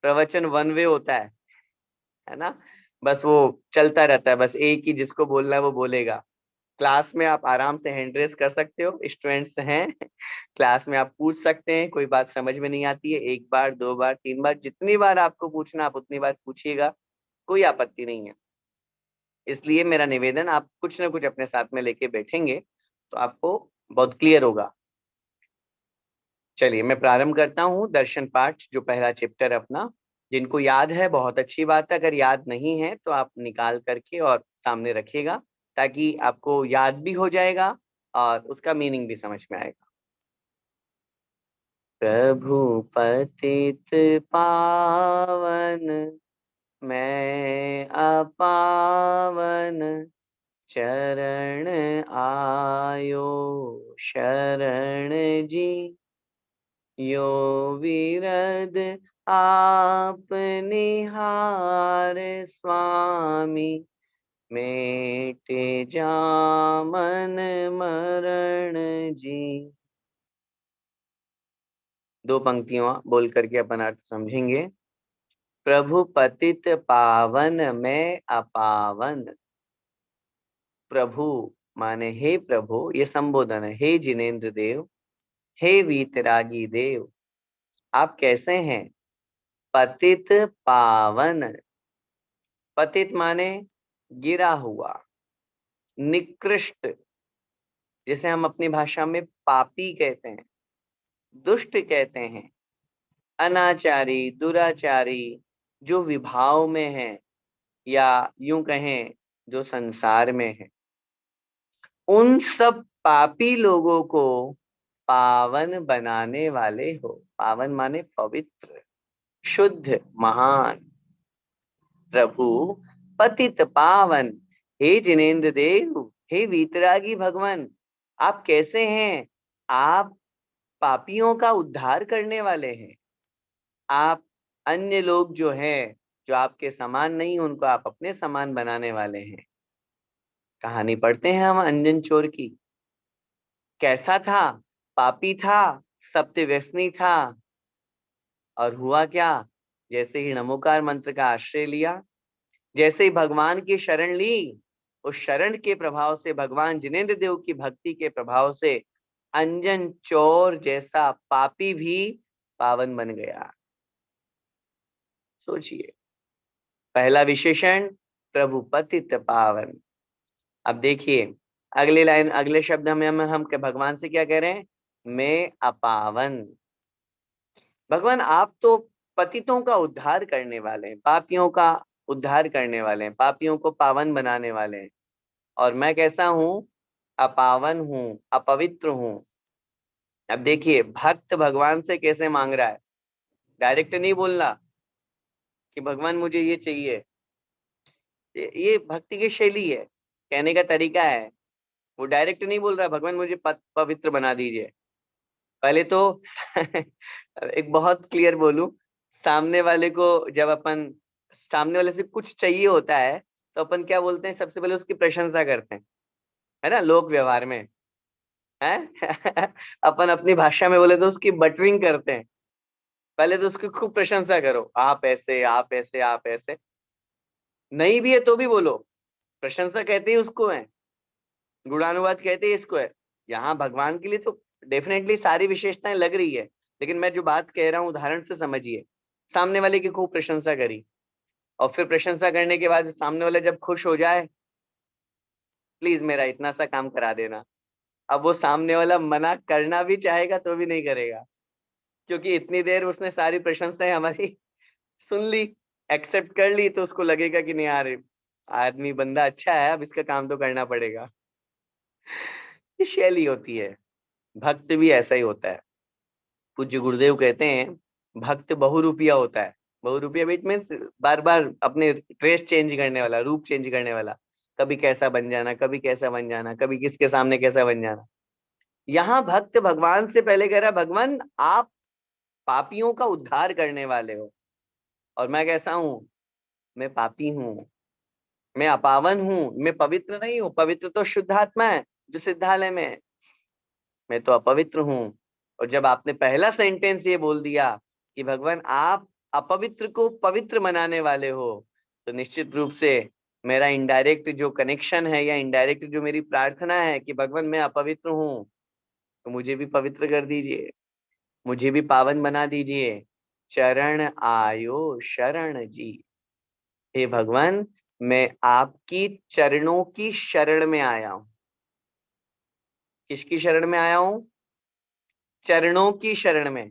प्रवचन वन वे होता है ना, बस वो चलता रहता है, बस एक ही जिसको बोलना है वो बोलेगा। क्लास में आप आराम से हैंड रेस कर सकते हो, स्टूडेंट्स हैं क्लास में आप पूछ सकते हैं, कोई बात समझ में नहीं आती है, एक बार, दो बार, तीन बार, जितनी बार आपको पूछना आप उतनी बार पूछिएगा, कोई आपत्ति नहीं है। इसलिए मेरा निवेदन, आप कुछ ना कुछ अपने साथ में लेके बैठेंगे तो आपको बहुत क्लियर होगा। चलिए मैं प्रारंभ करता हूँ दर्शन पाठ, जो पहला चैप्टर अपना। जिनको याद है बहुत अच्छी बात है, अगर याद नहीं है तो आप निकाल करके और सामने रखिएगा, ताकि आपको याद भी हो जाएगा और उसका मीनिंग भी समझ में आएगा। प्रभु पतित पावन, मैं अपावन, चरण आयो शरण जी, यो विरद आप निहार स्वामी, मेटे जामन मरण जी। दो पंक्तियां बोल करके अपन अर्थ समझेंगे। प्रभु पतित पावन, मैं अपावन। प्रभु माने हे प्रभु, ये संबोधन है। हे जिनेंद्र देव, हे वीतरागी देव, आप कैसे हैं? पतित पावन, पतित माने गिरा हुआ, निकृष्ट, जिसे हम अपनी भाषा में पापी कहते हैं, दुष्ट कहते हैं, अनाचारी, दुराचारी, जो विभाव में है या यूं कहें जो संसार में है, उन सब पापी लोगों को पावन बनाने वाले हो। पावन माने पवित्र, शुद्ध, महान। प्रभु पतित पावन, हे जिनेंद्र देव, हे वीतरागी भगवान, आप कैसे हैं? आप पापियों का उद्धार करने वाले हैं। आप अन्य लोग जो हैं, जो आपके समान नहीं, उनको आप अपने समान बनाने वाले हैं। कहानी पढ़ते हैं हम अंजन चोर की। कैसा था? पापी था, सत्य व्यसनी था, और हुआ क्या? जैसे ही नमोकार मंत्र का आश्रय लिया, जैसे ही भगवान की शरण ली, उस शरण के प्रभाव से, भगवान जिनेंद्र देव की भक्ति के प्रभाव से, अंजन चोर जैसा पापी भी पावन बन गया। सोचिए, पहला विशेषण प्रभु पतित पावन। अब देखिए अगले लाइन, अगले शब्द में हम भगवान से क्या कह रहे हैं? मैं अपावन। भगवान आप तो पतितों का उद्धार करने वाले हैं, पापियों का उद्धार करने वाले हैं, पापियों को पावन बनाने वाले हैं, और मैं कैसा हूँ? अपावन हूँ, अपवित्र हूँ। अब देखिए भक्त भगवान से कैसे मांग रहा है, डायरेक्ट नहीं बोलना कि भगवान मुझे ये चाहिए। ये भक्ति की शैली है, कहने का तरीका है। वो डायरेक्ट नहीं बोल रहा भगवान मुझे पवित्र बना दीजिए। पहले तो एक बहुत क्लियर बोलूं, सामने वाले को जब अपन, सामने वाले से कुछ चाहिए होता है तो अपन क्या बोलते हैं, सबसे पहले उसकी प्रशंसा करते हैं, है ना, लोक व्यवहार में है। अपन अपनी भाषा में बोले तो उसकी बटरिंग करते हैं। पहले तो उसकी खूब प्रशंसा करो, आप ऐसे आप ऐसे आप ऐसे, नहीं भी है तो भी बोलो, प्रशंसा कहते ही उसको है, गुणानुवाद कहते ही इसको है। यहाँ भगवान के लिए तो डेफिनेटली सारी विशेषताएं लग रही है, लेकिन मैं जो बात कह रहा हूँ उदाहरण से समझिए। सामने वाले की खूब प्रशंसा करी, और फिर प्रशंसा करने के बाद सामने वाला जब खुश हो जाए, प्लीज मेरा इतना सा काम करा देना, अब वो सामने वाला मना करना भी चाहेगा तो भी नहीं करेगा, क्योंकि इतनी देर उसने सारी प्रशंसाएं हमारी सुन ली, एक्सेप्ट कर ली, तो उसको लगेगा कि नहीं यार, आदमी बंदा अच्छा है, अब इसका काम तो करना पड़ेगा। ये शैली होती है। भक्त भी ऐसा ही होता है। पूज्य गुरुदेव कहते हैं भक्त बहुरूपिया होता है। बहुरूपिया इट मीन्स बार बार अपने ड्रेस चेंज करने वाला, रूप चेंज करने वाला, कभी कैसा बन जाना, कभी कैसा बन जाना, कभी किसके सामने कैसा बन जाना। यहाँ भक्त भगवान से पहले कह रहा है, भगवान आप पापियों का उद्धार करने वाले हो, और मैं कैसा हूं, मैं पापी हूं, मैं अपावन हूं, मैं पवित्र नहीं हूं। पवित्र तो शुद्ध आत्मा है जो सिद्धालय में है, मैं तो अपवित्र हूं। और जब आपने पहला सेंटेंस ये बोल दिया कि भगवान आप अपवित्र को पवित्र बनाने वाले हो, तो निश्चित रूप से मेरा इनडायरेक्ट जो कनेक्शन है, या इनडायरेक्ट जो मेरी प्रार्थना है कि भगवान मैं अपवित्र हूं, तो मुझे भी पवित्र कर दीजिए, मुझे भी पावन बना दीजिए। चरण आयो शरण जी। हे भगवान, मैं आपकी चरणों की शरण में आया हूं। किसकी शरण में आया हूं? चरणों की शरण में।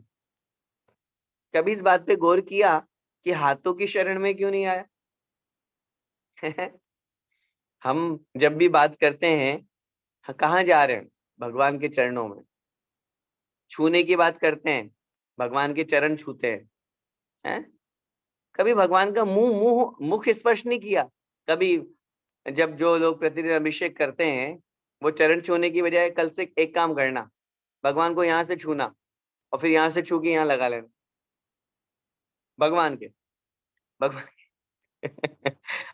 कभी इस बात पे गौर किया कि हाथों की शरण में क्यों नहीं आया? हम जब भी बात करते हैं कहाँ जा रहे हैं? भगवान के चरणों में। छूने की बात करते हैं, भगवान के चरण छूते हैं। कभी भगवान का मुख स्पर्श नहीं किया। कभी जब जो लोग प्रतिदिन अभिषेक करते हैं, वो चरण छूने की बजाय कल से एक काम करना, भगवान को यहाँ से छूना और फिर यहाँ से छू के यहाँ लगा लेना। भगवान के भगवान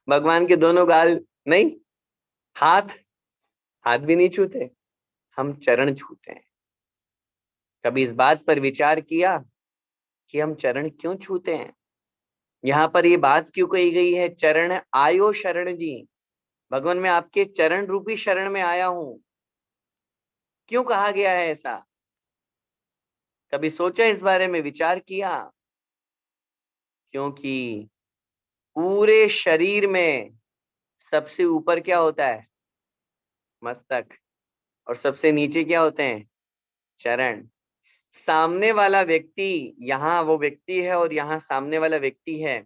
भगवान के दोनों गाल नहीं, हाथ हाथ भी नहीं छूते, हम चरण छूते हैं। कभी इस बात पर विचार किया कि हम चरण क्यों छूते हैं? यहाँ पर ये बात क्यों कही गई है, चरण आयो शरण जी। भगवान मैं आपके चरण रूपी शरण में आया हूं। क्यों कहा गया है ऐसा? कभी सोचा इस बारे में, विचार किया? क्योंकि पूरे शरीर में सबसे ऊपर क्या होता है? मस्तक। और सबसे नीचे क्या होते हैं? चरण। सामने वाला व्यक्ति, यहाँ वो व्यक्ति है और यहाँ सामने वाला व्यक्ति है।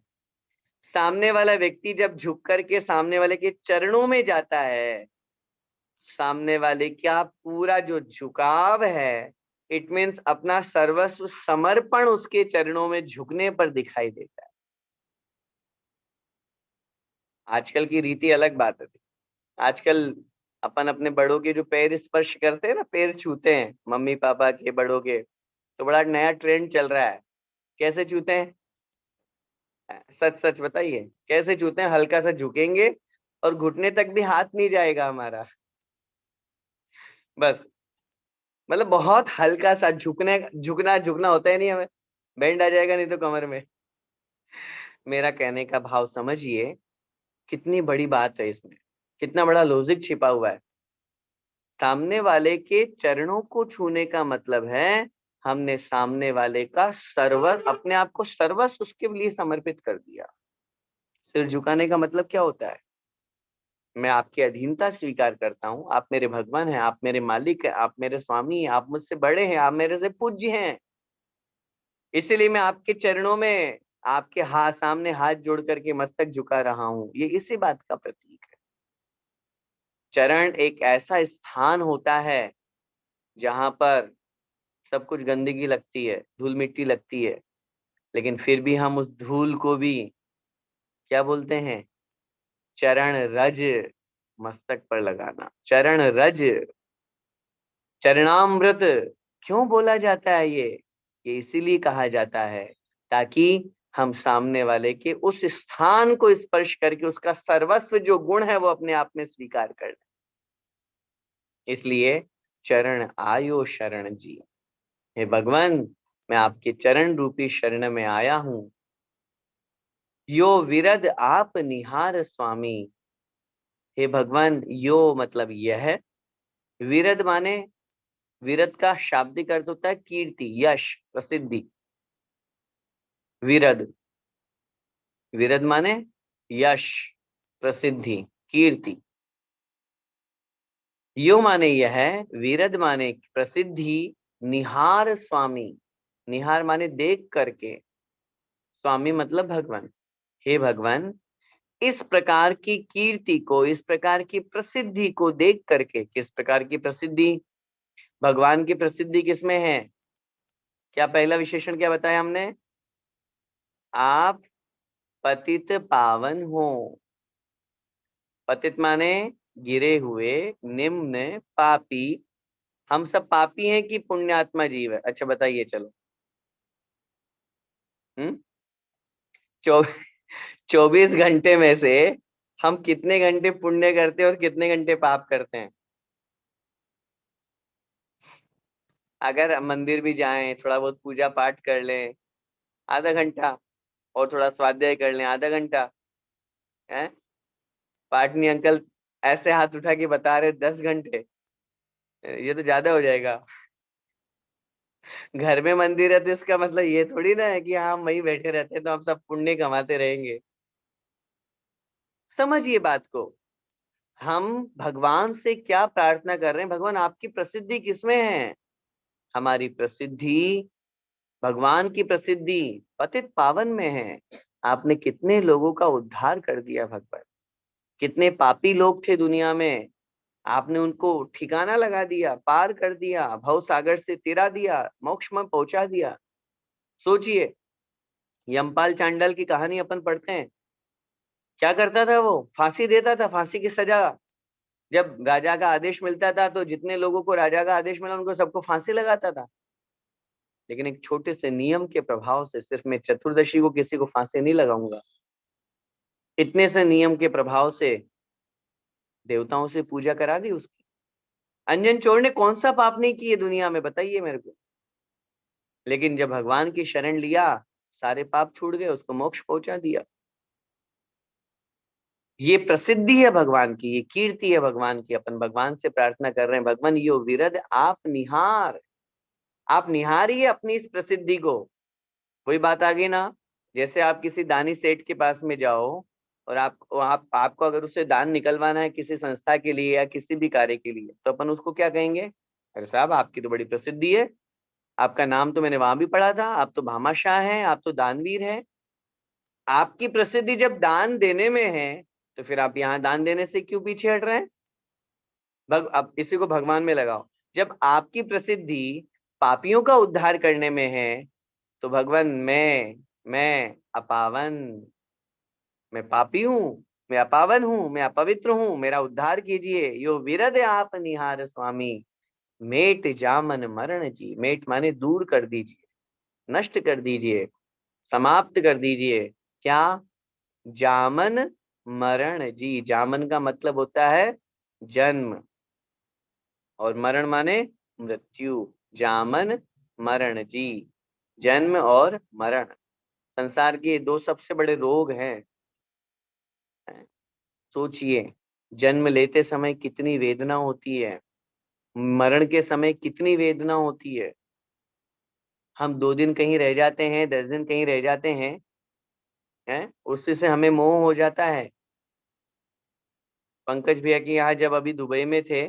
सामने वाला व्यक्ति जब झुक करके सामने वाले के चरणों में जाता है, सामने वाले का पूरा जो झुकाव है, इट मीन्स अपना सर्वस्व समर्पण उसके चरणों में झुकने पर दिखाई देता है। आजकल की रीति अलग बात है। आजकल अपन अपने बड़ों के जो पैर स्पर्श करते हैं ना, पैर छूते हैं मम्मी पापा के, बड़ों के, तो बड़ा नया ट्रेंड चल रहा है। कैसे छूते हैं? सच सच बताइए, कैसे छूते हैं? हल्का सा झुकेंगे और घुटने तक भी हाथ नहीं जाएगा हमारा, बस मतलब बहुत हल्का सा झुकने, झुकना झुकना होता ही नहीं हमें, बैंड आ जाएगा नहीं तो कमर में। मेरा कहने का भाव समझिए, कितनी बड़ी बात है इसमें, कितना बड़ा लॉजिक छिपा हुआ है। सामने वाले के चरणों को छूने का मतलब है हमने सामने वाले का सर्वस्व, अपने आप को सर्वस्व उसके लिए समर्पित कर दिया। सिर झुकाने का मतलब क्या होता है? मैं आपकी अधीनता स्वीकार करता हूँ, आप मेरे भगवान हैं, आप मेरे मालिक हैं, आप मेरे स्वामी हैं, आप मुझसे बड़े हैं, आप मेरे से पूज्य हैं, इसीलिए मैं आपके चरणों में आपके हाथ सामने हाथ जोड़ करके मस्तक झुका रहा हूँ। ये इसी बात का प्रतीक है। चरण एक ऐसा स्थान होता है जहां पर सब कुछ गंदगी लगती है, धूल मिट्टी लगती है, लेकिन फिर भी हम उस धूल को भी क्या बोलते हैं? चरण रज, मस्तक पर लगाना। चरण रज, चरणामृत क्यों बोला जाता है? ये इसीलिए कहा जाता है ताकि हम सामने वाले के उस स्थान को स्पर्श करके उसका सर्वस्व जो गुण है वो अपने आप में स्वीकार कर लें। इसलिए चरण आयो शरण जी, हे भगवान मैं आपके चरण रूपी शरण में आया हूं। यो विरद आप निहार स्वामी, हे भगवान यो मतलब यह, विरद माने, विरद का शाब्दिक अर्थ होता है कीर्ति, यश, प्रसिद्धि। विरद, विरद माने यश, प्रसिद्धि, कीर्ति। यो माने यह, विरद माने प्रसिद्धि, निहार स्वामी, निहार माने देख करके, स्वामी मतलब भगवान। हे भगवान इस प्रकार की कीर्ति को, इस प्रकार की प्रसिद्धि को देख करके, किस प्रकार की प्रसिद्धि, भगवान की प्रसिद्धि किसमें है? क्या पहला विशेषण क्या बताया हमने? आप पतित पावन हो। पतित माने गिरे हुए, निम्न, पापी। हम सब पापी हैं कि पुण्यात्मा जीव है? अच्छा बताइए चलो। 24 घंटे में से हम कितने घंटे पुण्य करते हैं और कितने घंटे पाप करते हैं? अगर मंदिर भी जाएं, थोड़ा बहुत पूजा पाठ कर लें आधा घंटा, और थोड़ा स्वाध्याय कर लें आधा घंटा, है पाटनी अंकल ऐसे हाथ उठा के बता रहे 10 घंटे, ये तो ज्यादा हो जाएगा। घर में मंदिर है तो इसका मतलब ये थोड़ी ना है कि हाँ हम वहीं बैठे रहते हैं तो हम सब पुण्य कमाते रहेंगे। समझिए बात को। हम भगवान से क्या प्रार्थना कर रहे हैं? भगवान आपकी प्रसिद्धि किसमें है? हमारी प्रसिद्धि, भगवान की प्रसिद्धि पतित पावन में है। आपने कितने लोगों का उद्धार कर दिया भगवान। कितने पापी लोग थे दुनिया में, आपने उनको ठिकाना लगा दिया, पार कर दिया, भव सागर से तिरा दिया, मोक्ष में पहुंचा दिया। सोचिए, यमपाल चांडाल की कहानी अपन पढ़ते हैं। क्या करता था वो? फांसी देता था, फांसी की सजा। जब राजा का आदेश मिलता था तो जितने लोगों को राजा का आदेश मिला उनको सबको फांसी लगाता था। लेकिन एक छोटे से नियम के प्रभाव से, सिर्फ मैं चतुर्दशी को किसी को फांसी नहीं लगाऊंगा, इतने से नियम के प्रभाव से देवताओं से पूजा करा दी उसकी। अंजन चोर ने कौन सा पाप नहीं किए दुनिया में, बताइए मेरे को। लेकिन जब भगवान की शरण लिया, सारे पाप छूट गए, उसको मोक्ष पहुंचा दिया। ये प्रसिद्धि है भगवान की, ये कीर्ति है भगवान की। अपन भगवान से प्रार्थना कर रहे हैं, भगवान यो विरद आप निहार, आप निहारिए अपनी इस प्रसिद्धि को। वही बात आ गई ना, जैसे आप किसी दानी सेठ के पास में जाओ और आपको अगर उससे दान निकलवाना है किसी संस्था के लिए या किसी भी कार्य के लिए, तो अपन उसको क्या कहेंगे? अरे साहब आपकी तो बड़ी प्रसिद्धि है, आपका नाम तो मैंने वहां भी पढ़ा था, आप तो भामाशाह हैं, आप तो दानवीर हैं। आपकी प्रसिद्धि जब दान देने में है तो फिर आप यहाँ दान देने से क्यों पीछे हट रहे हैं? अब इसी को भगवान में लगाओ। जब आपकी प्रसिद्धि पापियों का उद्धार करने में है तो भगवान मैं अपावन, मैं पापी हूँ, मैं अपावन हूँ, मैं अपवित्र हूँ, मेरा उद्धार कीजिए। यो विरद आप निहार स्वामी, मेट जामन मरण जी। मेट माने दूर कर दीजिए, नष्ट कर दीजिए, समाप्त कर दीजिए। क्या? जामन मरण जी। जामन का मतलब होता है जन्म, और मरण माने मृत्यु। जामन मरण जी, जन्म और मरण संसार के दो सबसे बड़े रोग हैं। सोचिए, जन्म लेते समय कितनी वेदना होती है, मरण के समय कितनी वेदना होती है। हम 2 दिन कहीं रह जाते हैं, 10 दिन कहीं रह जाते हैं, उससे से हमें मोह हो जाता है। पंकज भैया के यहाँ जब अभी दुबई में थे,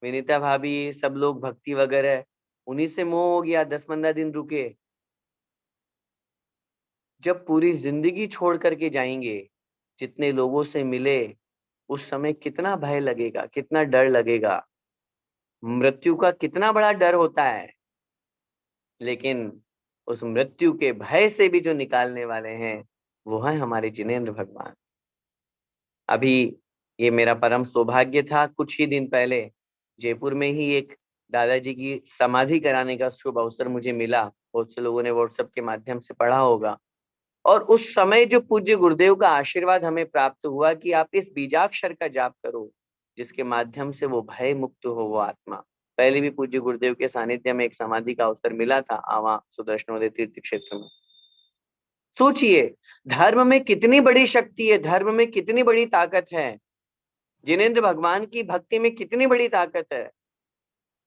विनीता भाभी, सब लोग भक्ति वगैरह, उन्हीं से मोह हो गया, 10-15 दिन रुके। जब पूरी जिंदगी छोड़ करके जाएंगे, जितने लोगों से मिले, उस समय कितना भय लगेगा, कितना डर लगेगा, मृत्यु का कितना बड़ा डर होता है। लेकिन उस मृत्यु के भय से भी जो निकालने वाले हैं वो है हमारे जिनेंद्र भगवान। अभी ये मेरा परम सौभाग्य था, कुछ ही दिन पहले जयपुर में ही एक दादाजी की समाधि कराने का शुभ अवसर मुझे मिला। बहुत से लोगों ने व्हाट्सएप के माध्यम से पढ़ा होगा। और उस समय जो पूज्य गुरुदेव का आशीर्वाद हमें प्राप्त हुआ कि आप इस बीजाक्षर का जाप करो, जिसके माध्यम से वो भय मुक्त हो वो आत्मा। पहले भी पूज्य गुरुदेव के सानिध्य में एक समाधि का अवसर मिला था आवा सुदर्शनोदय तीर्थ क्षेत्र में। सोचिए धर्म में कितनी बड़ी शक्ति है, धर्म में कितनी बड़ी ताकत है, जिनेंद्र भगवान की भक्ति में कितनी बड़ी ताकत है।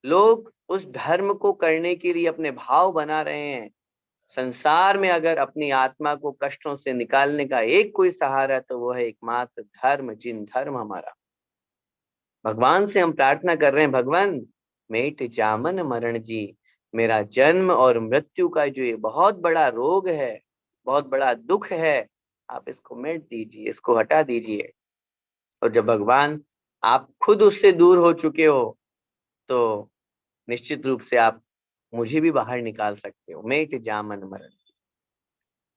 लोग उस धर्म को करने के लिए अपने भाव बना रहे हैं। संसार में अगर अपनी आत्मा को कष्टों से निकालने का एक कोई सहारा तो वो है एकमात्र धर्म, जिन धर्म हमारा। भगवान से हम प्रार्थना कर रहे हैं, भगवान मेट जामन मरण जी, मेरा जन्म और मृत्यु का जो ये बहुत बड़ा रोग है, बहुत बड़ा दुख है, आप इसको मिट दीजिए, इसको हटा दीजिए। और जब भगवान आप खुद उससे दूर हो चुके हो तो निश्चित रूप से आप मुझे भी बाहर निकाल सकते हो। मेट जामन मरण।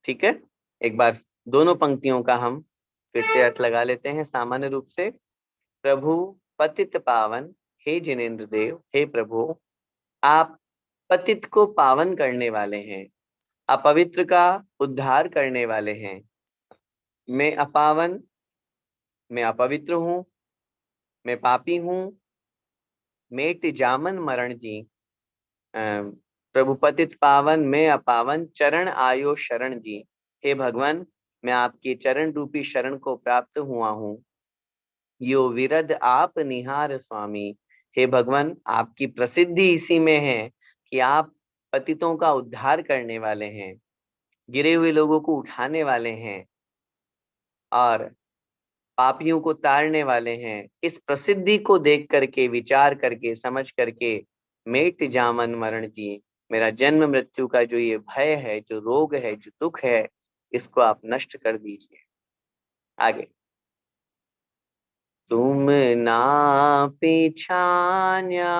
ठीक है, एक बार दोनों पंक्तियों का हम फिर से अर्थ लगा लेते हैं सामान्य रूप से। प्रभु पतित पावन, हे जिनेंद्र देव, हे प्रभु आप पतित को पावन करने वाले हैं, अपवित्र का उद्धार करने वाले हैं। मैं अपावन, मैं अपवित्र हूँ, मैं पापी हूँ। मेट जामन मरण जी, प्रभु पतित पावन, मैं अपावन, चरण आयो शरण जी। हे भगवान मैं आपके चरण रूपी शरण को प्राप्त हुआ हूँ। यो विरद आप निहार स्वामी, हे भगवान आपकी प्रसिद्धि इसी में है कि आप पतितों का उद्धार करने वाले हैं, गिरे हुए लोगों को उठाने वाले हैं और पापियों को तारने वाले हैं। इस प्रसिद्धि को देख करके, विचार करके, समझ करके मेट जामन मरण जी, मेरा जन्म मृत्यु का जो ये भय है, जो रोग है, जो दुख है, इसको आप नष्ट कर दीजिए। आगे। तुम ना पिछान्या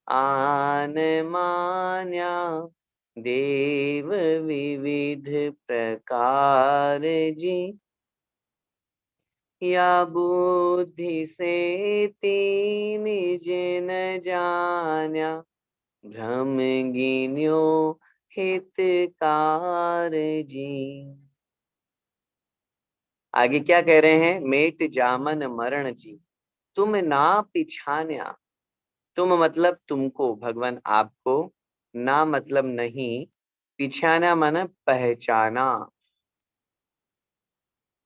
आन मान्या, देव विविध प्रकार जी, या बुद्धि से तीन जिन जान्या, भ्रम गिन्यो हितकार जी। आगे क्या कह रहे हैं? मेट जामन मरण जी, तुम ना पिछान्या। तुम मतलब तुमको, भगवान आपको, ना मतलब नहीं, पिछाना माना पहचाना,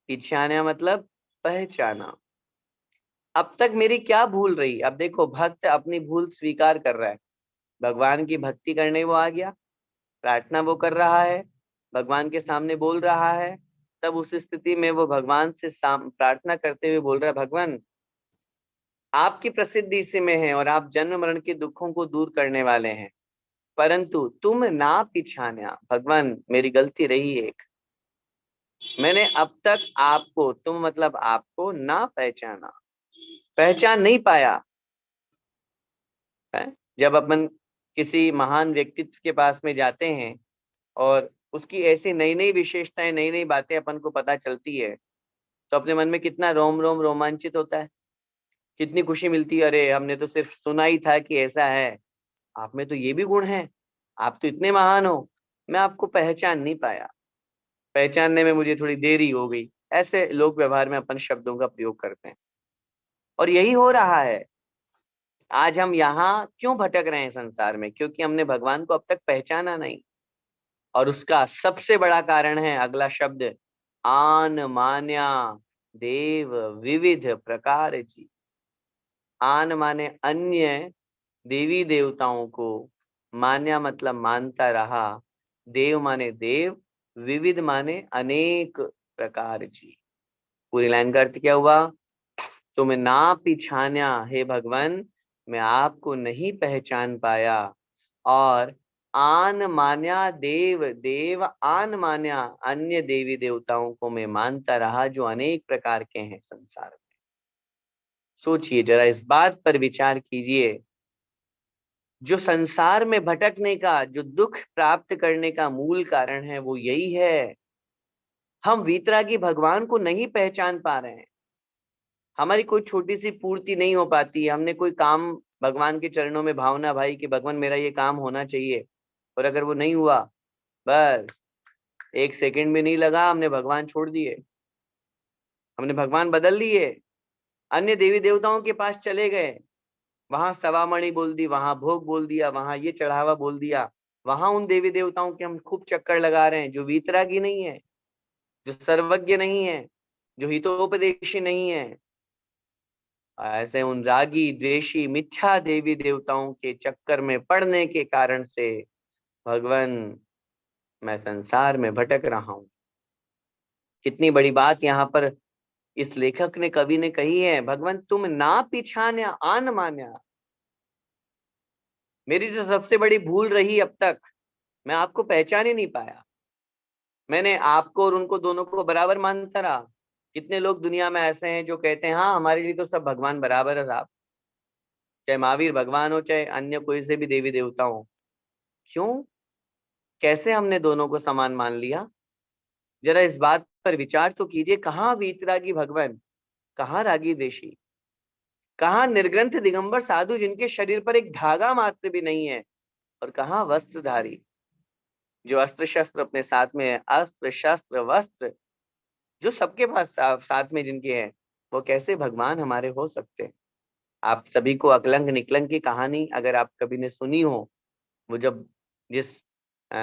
पिछाना मतलब पहचाना। अब तक मेरी क्या भूल रही? अब देखो भक्त अपनी भूल स्वीकार कर रहा है, भगवान की भक्ति करने वो आ गया, प्रार्थना वो कर रहा है, भगवान के सामने बोल रहा है। तब उस स्थिति में वो भगवान से प्रार्थना करते हुए बोल रहा है, भगवान आपकी प्रसिद्धि इसी में है और आप जन्म मरण के दुखों को दूर करने वाले हैं, परंतु तुम ना पिछाना। भगवान मेरी गलती रही एक, मैंने अब तक आपको, तुम मतलब आपको, ना पहचाना, पहचान नहीं पाया है? जब अपन किसी महान व्यक्तित्व के पास में जाते हैं और उसकी ऐसी नई नई विशेषताएं, नई नई बातें अपन को पता चलती है, तो अपने मन में कितना रोम रोम रोमांचित होता है, कितनी खुशी मिलती है। अरे हमने तो सिर्फ सुना ही था कि ऐसा है, आप में तो ये भी गुण है, आप तो इतने महान हो, मैं आपको पहचान नहीं पाया, पहचानने में मुझे थोड़ी देरी हो गई। ऐसे लोक व्यवहार में अपन शब्दों का प्रयोग करते हैं और यही हो रहा है। आज हम यहाँ क्यों भटक रहे हैं संसार में? क्योंकि हमने भगवान को अब तक पहचाना नहीं। और उसका सबसे बड़ा कारण है अगला शब्द, आन मान्या देव विविध प्रकार जी। आन माने अन्य देवी देवताओं को, मान्या मतलब मानता रहा, देव माने देव, विविध माने अनेक प्रकार जी। पूरी लाइन का अर्थ क्या हुआ? तुम ना पिछान्या, हे भगवान मैं आपको नहीं पहचान पाया, और आन मान्या देव, देव आन मान्या अन्य देवी देवताओं को मैं मानता रहा, जो अनेक प्रकार के हैं संसार में। सोचिए जरा, इस बात पर विचार कीजिए, जो संसार में भटकने का, जो दुख प्राप्त करने का मूल कारण है वो यही है। हम वीतरागी भगवान को नहीं पहचान पा रहे हैं, हमारी कोई छोटी सी पूर्ति नहीं हो पाती, हमने कोई काम भगवान के चरणों में भावना भाई कि भगवान मेरा ये काम होना चाहिए, और अगर वो नहीं हुआ, बस एक सेकंड भी नहीं लगा, हमने भगवान छोड़ दिए, हमने भगवान बदल दिए, अन्य देवी देवताओं के पास चले गए, वहां सवामणि बोल दी, वहां भोग बोल दिया, वहां ये चढ़ावा बोल दिया, वहां उन देवी देवताओं के हम खूब चक्कर लगा रहे हैं जो वीतरागी नहीं है, जो सर्वज्ञ नहीं है, जो हितोपदेशी नहीं है। ऐसे उन रागी द्वेषी मिथ्या देवी देवताओं के चक्कर में पड़ने के कारण से भगवान मैं संसार में भटक रहा हूं। कितनी बड़ी बात यहाँ पर इस लेखक ने, कवि ने कही है, भगवान तुम ना पिछान्या आन मान्या। मेरी जो सबसे बड़ी भूल रही अब तक, मैं आपको पहचान ही नहीं पाया, मैंने आपको और उनको दोनों को बराबर मानता रहा। कितने लोग दुनिया में ऐसे हैं जो कहते हैं हाँ हमारे लिए तो सब भगवान बराबर है साहब, चाहे महावीर भगवान हो चाहे अन्य कोई से भी देवी देवता हो। क्यों, कैसे हमने दोनों को समान मान लिया? जरा इस बात पर विचार तो कीजिए। कहाँ वीतरागी भगवान, कहाँ रागी देशी, कहाँ निर्ग्रंथ दिगंबर साधु जिनके शरीर पर एक धागा मात्र भी नहीं है, और कहाँ वस्त्रधारी जो अस्त्र शस्त्र अपने साथ में है, अस्त्र शस्त्र वस्त्र जो सबके पास साथ में जिनके हैं, वो कैसे भगवान हमारे हो सकते हैं? आप सभी को अकलंक निकलंक की कहानी अगर आप कभी ने सुनी हो, वो जब जिस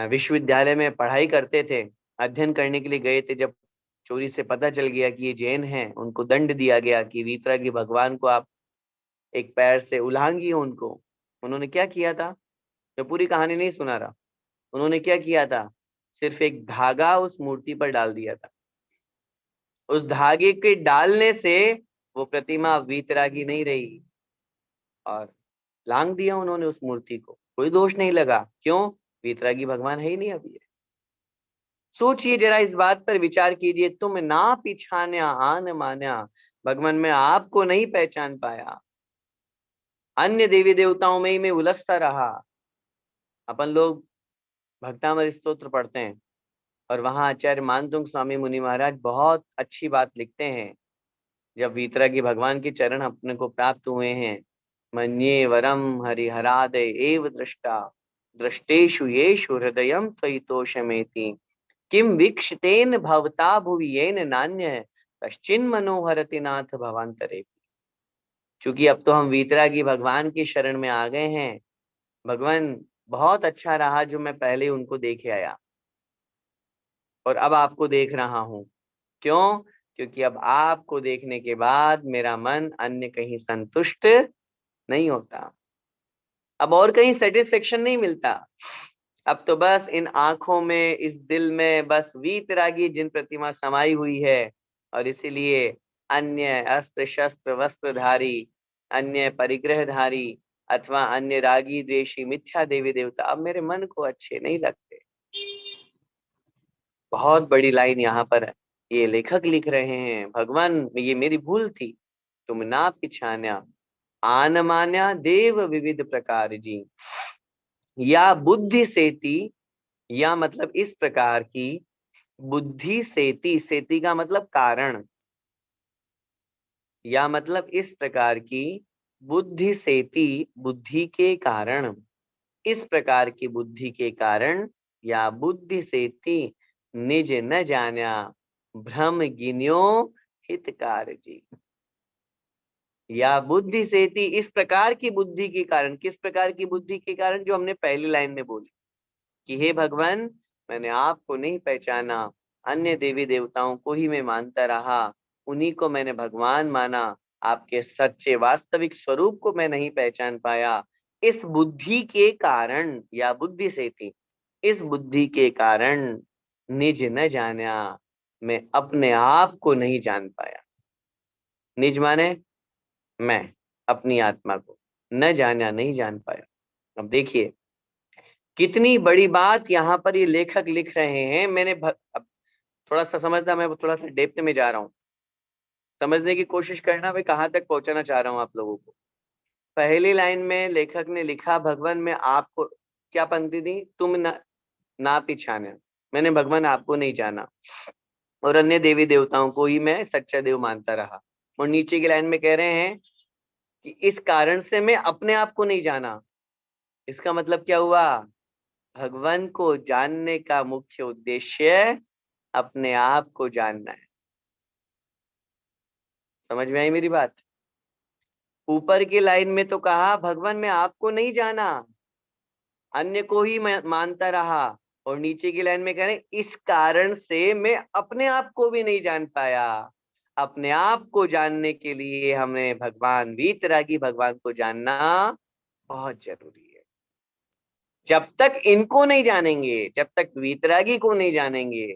विश्वविद्यालय में पढ़ाई करते थे, अध्ययन करने के लिए गए थे, जब चोरी से पता चल गया कि ये जैन हैं, उनको दंड दिया गया कि वीतरागी भगवान को आप एक पैर से उलांगी हो उनको। उन्होंने क्या किया था, मैं पूरी कहानी नहीं सुना रहा, उन्होंने क्या किया था, सिर्फ एक धागा उस मूर्ति पर डाल दिया था। उस धागे के डालने से वो प्रतिमा वीतरागी नहीं रही, और लांग दिया उन्होंने उस मूर्ति को, कोई दोष नहीं लगा। क्यों? वीतरागी भगवान है ही नहीं अभी। सोचिए जरा, इस बात पर विचार कीजिए, तुम ना पिछान्या आन मान्या, भगवान में आपको नहीं पहचान पाया, अन्य देवी देवताओं में ही मैं उलझता रहा। अपन लोग भक्तामृत स्तोत्र पढ़ते हैं और वहां आचार्य मानतुंग स्वामी मुनि महाराज बहुत अच्छी बात लिखते हैं। जब वीतरागी भगवान के चरण अपने को प्राप्त हुए हैं, मन्ये वरम हरिहरादय एव दृष्टा, दृष्टेषु येषु हृदयं त्वयि तोषमेति, किम वीक्षितेन भवता भुवि येन नान्य कश्चिन मनोहरति नाथ भवांतरे। क्योंकि अब तो हम वीतरागी भगवान की शरण में आ गए हैं। भगवान बहुत अच्छा रहा जो मैं पहले उनको देखे आया, और अब आपको देख रहा हूं। क्यों? क्योंकि अब आपको देखने के बाद मेरा मन अन्य कहीं संतुष्ट नहीं होता, अब और कहीं सेटिस्फेक्शन नहीं मिलता। अब तो बस इन आंखों में, इस दिल में बस वीतरागी जिन प्रतिमा समाई हुई है, और इसीलिए अन्य अस्त्र शस्त्र वस्त्रधारी, अन्य परिग्रहधारी अथवा अन्य रागी द्वेषी मिथ्या देवी देवता अब मेरे मन को अच्छे नहीं लगते। बहुत बड़ी लाइन यहाँ पर ये लेखक लिख रहे हैं, भगवान ये मेरी भूल थी, तुम ना पिछान्या आन मान्या देव विविध प्रकार जी, या बुद्धि सेती, या मतलब इस प्रकार की, बुद्धि सेती, सेती का मतलब कारण, या मतलब इस प्रकार की, बुद्धि सेती बुद्धि के कारण, इस प्रकार की बुद्धि के कारण, या बुद्धि सेती निज न जान्या भ्रम गिन्यो हितकार जी, या बुद्धि सेती इस प्रकार की बुद्धि के कारण। किस प्रकार की बुद्धि के कारण? जो हमने पहली लाइन में बोली कि हे भगवान मैंने आपको नहीं पहचाना, अन्य देवी देवताओं को ही मैं मानता रहा, उन्हीं को मैंने भगवान माना, आपके सच्चे वास्तविक स्वरूप को मैं नहीं पहचान पाया। इस बुद्धि के कारण, या बुद्धि से थी, इस बुद्धि के कारण निज न जाना, मैं अपने आप को नहीं जान पाया। निज माने मैं, अपनी आत्मा को, न जाना नहीं जान पाया। अब देखिए कितनी बड़ी बात यहाँ पर ये लेखक लिख रहे हैं। अब थोड़ा सा समझना, मैं थोड़ा सा डेप्थ में जा रहा हूँ, समझने की कोशिश करना मैं कहाँ तक पहुंचाना चाह रहा हूँ आप लोगों को। पहली लाइन में लेखक ने लिखा, भगवान मैं आपको, क्या पंक्ति दी, तुम ना पिछाने, मैंने भगवान आपको नहीं जाना और अन्य देवी देवताओं को ही मैं सच्चा देव मानता रहा। और नीचे की लाइन में कह रहे हैं कि इस कारण से मैं अपने आप को नहीं जाना। इसका मतलब क्या हुआ भगवान को जानने का मुख्य उद्देश्य अपने आप को जानना है। समझ में आई मेरी बात? ऊपर की लाइन में तो कहा भगवान मैं आपको नहीं जाना, अन्य को ही मैं मानता रहा, और नीचे की लाइन में कह रहे इस कारण से मैं अपने आप को भी नहीं जान पाया। अपने आप को जानने के लिए हमें भगवान वीतरागी भगवान को जानना बहुत जरूरी है। जब तक इनको नहीं जानेंगे, जब तक वीतरागी को नहीं जानेंगे,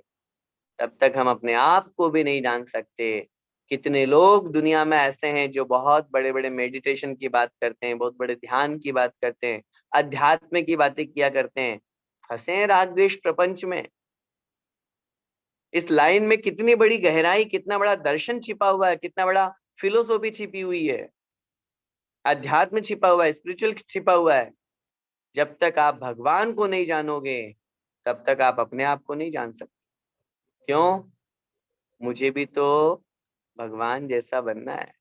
तब तक हम अपने आप को भी नहीं जान सकते। कितने लोग दुनिया में ऐसे हैं जो बहुत बड़े बड़े मेडिटेशन की बात करते हैं, बहुत बड़े ध्यान की बात करते हैं, अध्यात्म की बातें किया करते हैं, फंसे हैं राग द्वेष प्रपंच में। इस लाइन में कितनी बड़ी गहराई, कितना बड़ा दर्शन छिपा हुआ है, कितना बड़ा फिलोसॉफी छिपी हुई है, अध्यात्म छिपा हुआ है, स्पिरिचुअल छिपा हुआ है। जब तक आप भगवान को नहीं जानोगे तब तक आप अपने आप को नहीं जान सकते। क्यों? मुझे भी तो भगवान जैसा बनना है।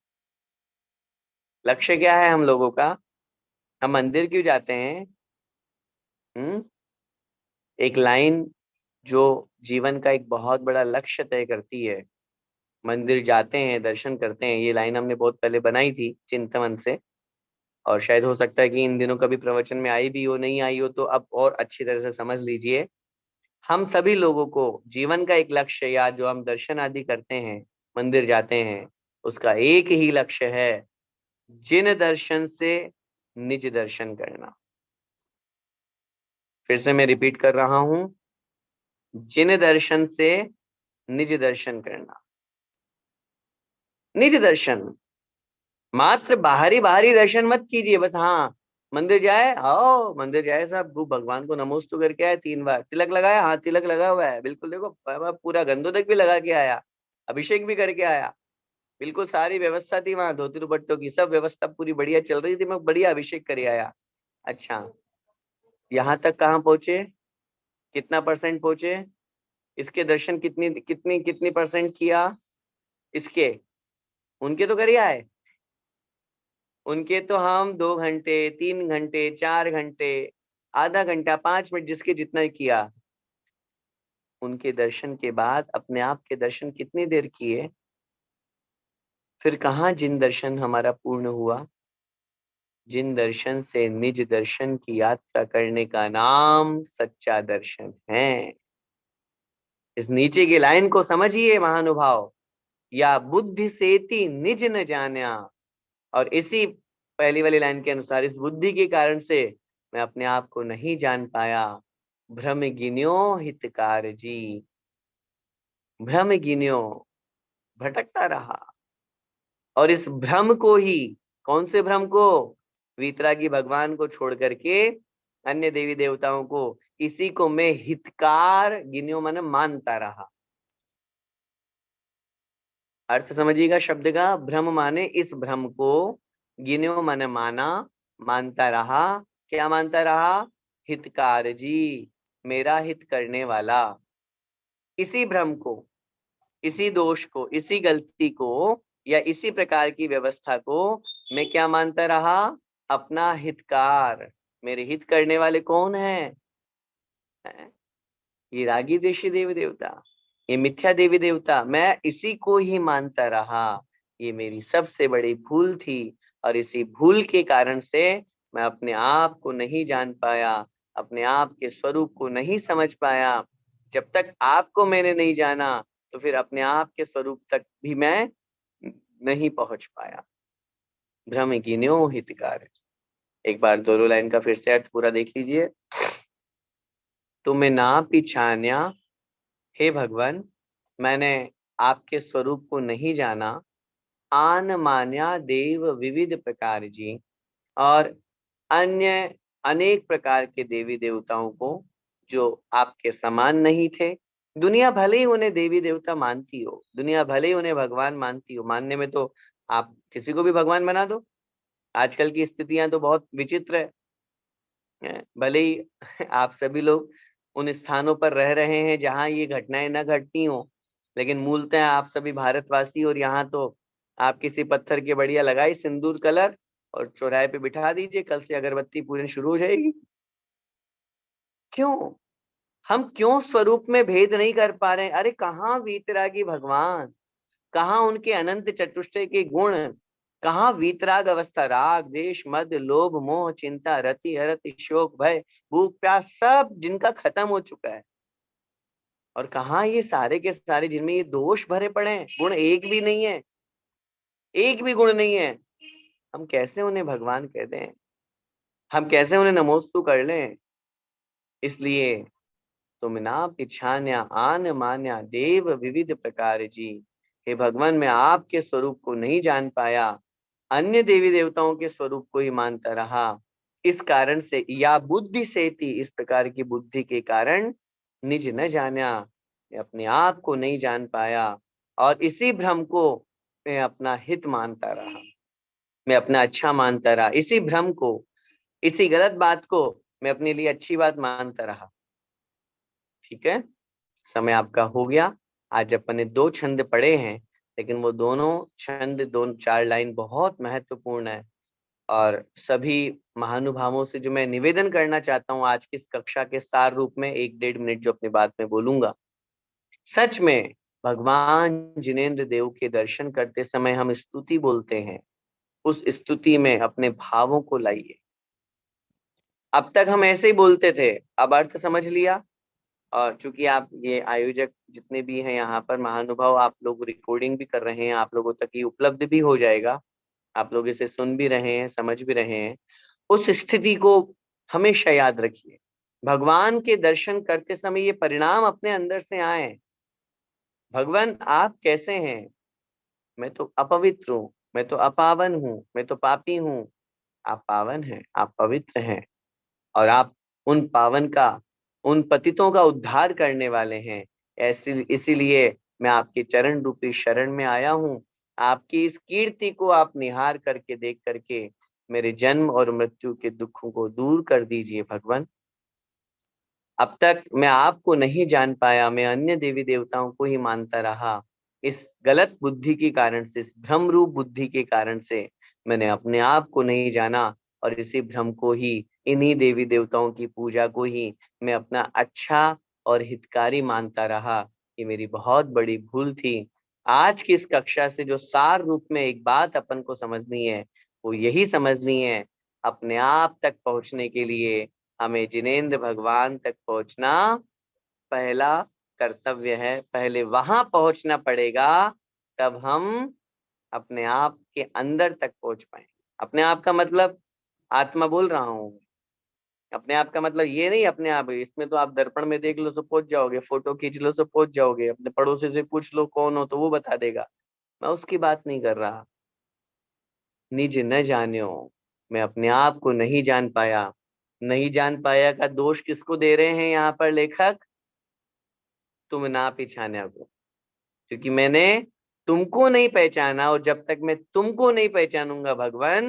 लक्ष्य क्या है हम लोगों का? हम मंदिर क्यों जाते हैं? एक लाइन जो जीवन का एक बहुत बड़ा लक्ष्य तय करती है। मंदिर जाते हैं, दर्शन करते हैं, ये लाइन हमने बहुत पहले बनाई थी चिंतन से, और शायद हो सकता है कि इन दिनों कभी प्रवचन में आई भी हो, नहीं आई हो तो अब और अच्छी तरह से समझ लीजिए। हम सभी लोगों को जीवन का एक लक्ष्य, या जो हम दर्शन आदि करते हैं, मंदिर जाते हैं, उसका एक ही लक्ष्य है, जिन दर्शन से निज दर्शन करना। फिर से मैं रिपीट कर रहा हूं, जिन दर्शन से निज दर्शन करना। निज दर्शन मात्र बाहरी बाहरी दर्शन मत कीजिए। बस हाँ, मंदिर जाए, आओ मंदिर जाए साहब, भगवान को नमोस्तु करके आए 3 बार, तिलक लगाया, हाँ तिलक लगा हुआ है बिल्कुल, देखो पूरा गंधोदक भी लगा के आया, अभिषेक भी करके आया, बिल्कुल सारी व्यवस्था थी वहां, धोती दुपट्टों की सब व्यवस्था पूरी बढ़िया चल रही थी, मैं बढ़िया अभिषेक करे आया। अच्छा, यहाँ तक कहाँ पहुंचे? कितना % पहुंचे? इसके दर्शन कितनी कितनी कितनी % किया? इसके उनके तो कर ही आए। उनके तो हम 2 घंटे, 3 घंटे, 4 घंटे, आधा घंटा, 5 मिनट, जिसके जितना किया। उनके दर्शन के बाद अपने आप के दर्शन कितनी देर किए? फिर कहाँ जिन दर्शन हमारा पूर्ण हुआ? जिन दर्शन से निज दर्शन की यात्रा करने का नाम सच्चा दर्शन है। इस नीचे की लाइन को समझिए महानुभाव। या बुद्धि सेति निज न जान्या, और इसी पहली वाली लाइन के अनुसार इस बुद्धि के कारण से मैं अपने आप को नहीं जान पाया। भ्रम गिन्यो हितकार जी, भ्रम गिन्यो, भटकता रहा। और इस भ्रम को ही, कौन से भ्रम को? वीतरागी भगवान को छोड़ करके अन्य देवी देवताओं को, इसी को मैं हितकार गिन्यो माने मानता रहा। अर्थ समझिएगा शब्द का। भ्रम माने इस भ्रम को, गिन्यो माने माना, मानता रहा। क्या मानता रहा? हितकार जी, मेरा हित करने वाला। इसी भ्रम को, इसी दोष को, इसी गलती को, या इसी प्रकार की व्यवस्था को मैं क्या मानता रहा? अपना हितकार। मेरे हित करने वाले कौन है? ये रागी देशी देवी देवता, ये मिथ्या देवी देवता, मैं इसी को ही मानता रहा। ये मेरी सबसे बड़ी भूल थी, और इसी भूल के कारण से मैं अपने आप को नहीं जान पाया, अपने आप के स्वरूप को नहीं समझ पाया। जब तक आपको मैंने नहीं जाना तो फिर अपने आप के स्वरूप तक भी मैं नहीं पहुंच पाया। भ्रम गिन्यो हितकार। एक बार दोनों लाइन का फिर से अर्थ पूरा देख लीजिए। तुम्हें ना पिछान्या, हे भगवान मैंने आपके स्वरूप को नहीं जाना। आन मान्या देव विविध प्रकार जी, और अन्य अनेक प्रकार के देवी देवताओं को जो आपके समान नहीं थे। दुनिया भले ही उन्हें देवी देवता मानती हो, दुनिया भले ही उन्हें भगवान मानती हो, मानने में तो आप किसी को भी भगवान बना दो। आजकल की स्थितियां तो बहुत विचित्र है। भले ही आप सभी लोग उन स्थानों पर रह रहे हैं जहां ये घटनाएं न घटती हो, लेकिन मूलतः आप सभी भारतवासी, और यहाँ तो आप किसी पत्थर के बढ़िया लगाई सिंदूर कलर और चौराहे पे बिठा दीजिए, कल से अगरबत्ती पूजन शुरू हो जाएगी। क्यों? हम क्यों स्वरूप में भेद नहीं कर पा रहे हैं? अरे कहाँ वीतरागी भगवान, कहाँ उनके अनंत चतुष्टय के गुण, कहाँ वीतराग अवस्था, राग द्वेष मद लोभ मोह चिंता रति हरति शोक भय भूख प्यास सब जिनका खत्म हो चुका है। और कहाँ ये सारे के सारे जिनमें ये दोष भरे पड़े हैं, गुण एक भी नहीं है, एक भी गुण नहीं है। हम कैसे उन्हें भगवान कह दें? हम कैसे उन्हें नमोस्तु कर लें? इसलिए तुम ना पिछान्या आन मान्या देव विविध प्रकार जी। हे भगवान, मैं आपके स्वरूप को नहीं जान पाया, अन्य देवी देवताओं के स्वरूप को ही मानता रहा। इस कारण से या बुद्धि से थी, इस प्रकार की बुद्धि के कारण निज न जाना, मैं अपने आप को नहीं जान पाया और इसी भ्रम को मैं अपना हित मानता रहा, मैं अपना अच्छा मानता रहा, इसी भ्रम को, इसी गलत बात को मैं अपने लिए अच्छी बात मानता रहा। ठीक है, समय आपका हो गया। आज अपन ने 2 छंद पढ़े हैं, लेकिन वो दोनों छंद 2-4 लाइन बहुत महत्वपूर्ण है। और सभी महानुभावों से जो मैं निवेदन करना चाहता हूँ आज की इस कक्षा के सार रूप में 1-1.5 मिनट जो अपनी बात में बोलूंगा, सच में भगवान जिनेंद्र देव के दर्शन करते समय हम स्तुति बोलते हैं, उस स्तुति में अपने भावों को लाइए। अब तक हम ऐसे ही बोलते थे, अब अर्थ समझ लिया। और चूंकि आप ये आयोजक जितने भी हैं यहाँ पर महानुभाव, आप लोग रिकॉर्डिंग भी कर रहे हैं, आप लोगों तक ये उपलब्ध भी हो जाएगा, आप लोग इसे सुन भी रहे हैं, समझ भी रहे हैं। उस स्थिति को हमेशा याद रखिए। भगवान के दर्शन करते समय ये परिणाम अपने अंदर से आए, भगवान आप कैसे हैं? मैं तो अपवित्र हूँ, मैं तो अपावन हूँ, मैं तो पापी हूँ। आप पावन हैं, आप पवित्र हैं और आप उन पावन का, उन पतितों का उद्धार करने वाले हैं। ऐसी इसीलिए मैं आपके चरण रूपी शरण में आया हूँ। आपकी इस कीर्ति को आप निहार करके, देख करके मेरे जन्म और मृत्यु के दुखों को दूर कर दीजिए भगवान। अब तक मैं आपको नहीं जान पाया, मैं अन्य देवी देवताओं को ही मानता रहा। इस गलत बुद्धि के कारण से, इस भ्रम रूप बुद्धि के कारण से मैंने अपने आप को नहीं जाना और इसी भ्रम को ही, इन्हीं देवी देवताओं की पूजा को ही मैं अपना अच्छा और हितकारी मानता रहा। ये मेरी बहुत बड़ी भूल थी। आज की इस कक्षा से जो सार रूप में एक बात अपन को समझनी है, वो यही समझनी है, अपने आप तक पहुंचने के लिए हमें जिनेंद्र भगवान तक पहुंचना पहला कर्तव्य है। पहले वहां पहुंचना पड़ेगा, तब हम अपने आप के अंदर तक पहुंच पाएंगे। अपने आप का मतलब आत्मा बोल रहा हूं, अपने आप का मतलब ये नहीं अपने आप, इसमें तो आप दर्पण में देख लो तो पहुंच जाओगे, फोटो खींच लो तो पहुंच जाओगे, अपने पड़ोसी से पूछ लो कौन हो तो वो बता देगा। मैं उसकी बात नहीं कर रहा। निज न जान्यो, मैं अपने आप को नहीं जान पाया। नहीं जान पाया का दोष किसको दे रहे हैं यहाँ पर लेखक? तुम ना पहचाने को, क्योंकि मैंने तुमको नहीं पहचाना, और जब तक मैं तुमको नहीं पहचानूंगा भगवान,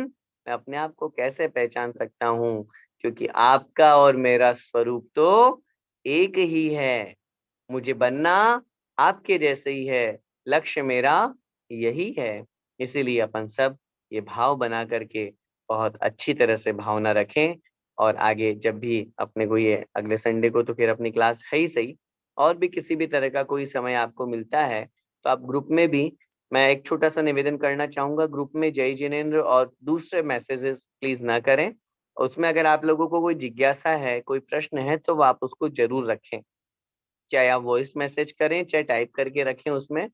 मैं अपने आप को कैसे पहचान सकता हूँ? क्योंकि आपका और मेरा स्वरूप तो एक ही है। मुझे बनना आपके जैसे ही है, लक्ष्य मेरा यही है। इसीलिए अपन सब ये भाव बना करके बहुत अच्छी तरह से भावना रखें। और आगे जब भी अपने को, ये अगले संडे को तो खैर अपनी क्लास है ही सही, और भी किसी भी तरह का कोई समय आपको मिलता है तो आप ग्रुप में भी, मैं एक छोटा सा निवेदन करना चाहूंगा, ग्रुप में जय जिनेंद्र और दूसरे मैसेजेस प्लीज ना करें। उसमें अगर आप लोगों को कोई जिज्ञासा है, कोई प्रश्न है, तो आप उसको जरूर रखें, चाहे आप वॉइस मैसेज करें चाहे टाइप करके रखें उसमें।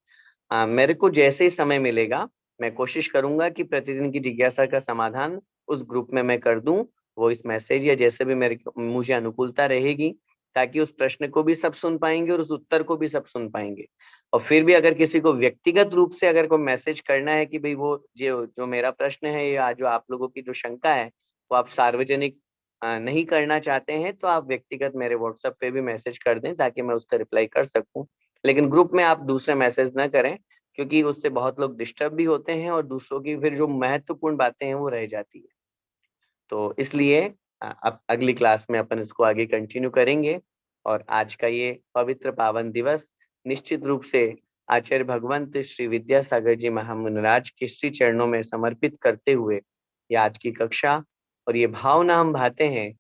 मेरे को जैसे ही समय मिलेगा मैं कोशिश करूंगा कि प्रतिदिन की जिज्ञासा का समाधान उस ग्रुप में मैं कर दूं, वॉइस मैसेज या जैसे भी मुझे अनुकूलता रहेगी, ताकि उस प्रश्न को भी सब सुन पाएंगे और उस उत्तर को भी सब सुन पाएंगे। और फिर भी अगर किसी को व्यक्तिगत रूप से अगर कोई मैसेज करना है कि भाई वो जो जो मेरा प्रश्न है या जो आप लोगों की जो शंका है वो आप सार्वजनिक नहीं करना चाहते हैं, तो आप व्यक्तिगत मेरे व्हाट्सएप पे भी मैसेज कर दें ताकि मैं उसका रिप्लाई कर सकूं। लेकिन ग्रुप में आप दूसरे मैसेज ना करें, क्योंकि उससे बहुत लोग डिस्टर्ब भी होते हैं और दूसरों की फिर जो महत्वपूर्ण बातें हैं वो रह जाती है। तो इसलिए अब अगली क्लास में अपन इसको आगे कंटिन्यू करेंगे। और आज का ये पवित्र पावन दिवस निश्चित रूप से आचार्य भगवंत श्री विद्यासागर जी महामुनिराज के श्री चरणों में समर्पित करते हुए ये आज की कक्षा और ये भावना हम भाते हैं,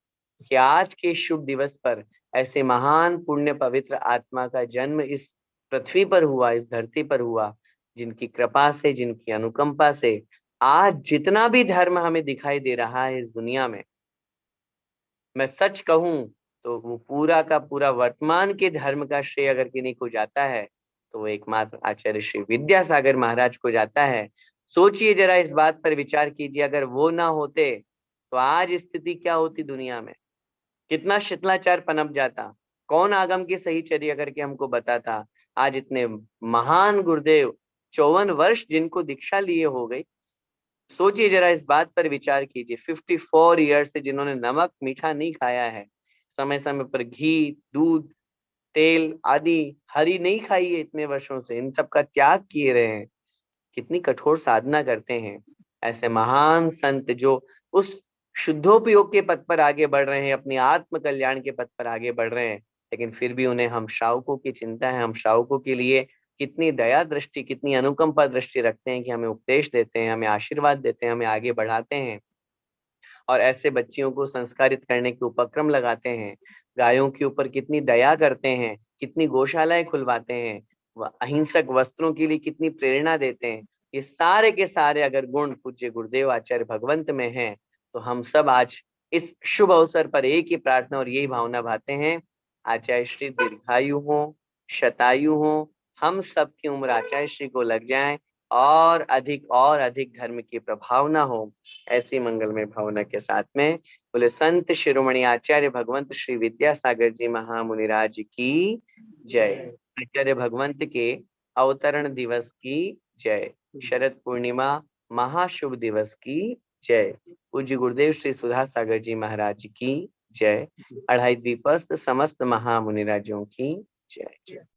कि आज के शुभ दिवस पर ऐसे महान पुण्य पवित्र आत्मा का जन्म इस पृथ्वी पर हुआ, इस धरती पर हुआ, जिनकी कृपा से, जिनकी अनुकंपा से आज जितना भी धर्म हमें दिखाई दे रहा है इस दुनिया में, मैं सच कहूं तो वो पूरा का पूरा वर्तमान के धर्म का श्रेय अगर किन्हीं को जाता है तो वो एकमात्र आचार्य श्री विद्यासागर महाराज को जाता है। सोचिए जरा, इस बात पर विचार कीजिए, अगर वो ना होते तो आज स्थिति क्या होती दुनिया में, कितना शिथिलाचार पनप जाता, कौन आगम की सही चर्या करके हमको बताता। आज इतने महान गुरुदेव 54 वर्ष जिनको दीक्षा लिए हो गई, सोचिए जरा, इस बात पर विचार कीजिए, 54 ईयर्स से जिन्होंने नमक मीठा नहीं खाया है, समय समय पर घी, दूध, तेल आदि हरी नहीं खाई है इतने वर्षों से, इन सब का त्याग किए रहे हैं, कितनी कठोर साधना करते हैं ऐसे महान संत जो उस शुद्धोपयोग के पथ पर आगे बढ़ रहे हैं, अपनी आत्म कल्याण के पथ पर आगे बढ़ रहे हैं, लेकिन फिर भी उन्हें हम श्रावकों की चिंता है, हम श्रावकों के लिए कितनी दया दृष्टि, कितनी अनुकंपा दृष्टि रखते हैं कि हमें उपदेश देते हैं, हमें आशीर्वाद देते हैं, हमें आगे बढ़ाते हैं और ऐसे बच्चियों को संस्कारित करने के उपक्रम लगाते हैं, गायों के ऊपर कितनी दया करते हैं, कितनी गौशालाएं खुलवाते हैं, अहिंसक वस्त्रों के लिए कितनी प्रेरणा देते हैं। ये सारे के सारे अगर गुण पूज्य गुरुदेव आचार्य भगवंत में हैं तो हम सब आज इस शुभ अवसर पर एक ही प्रार्थना और यही भावना भाते हैं, आचार्य श्री दीर्घायु हो, शतायु हो, हम सब की उम्र आचार्य श्री को लग जाए और अधिक धर्म की प्रभावना हो, ऐसी मंगलमय भावना के साथ में बोले संत शिरोमणि आचार्य भगवंत श्री विद्यासागर जी महामुनिराज की जय। आचार्य भगवंत के अवतरण दिवस की जय। शरद पूर्णिमा महाशुभ दिवस की जय। पूज्य गुरुदेव श्री सुधा सागर जी महाराज की जय। अढ़ाई द्वीपस्थ समस्त महामुनिराजों की जय।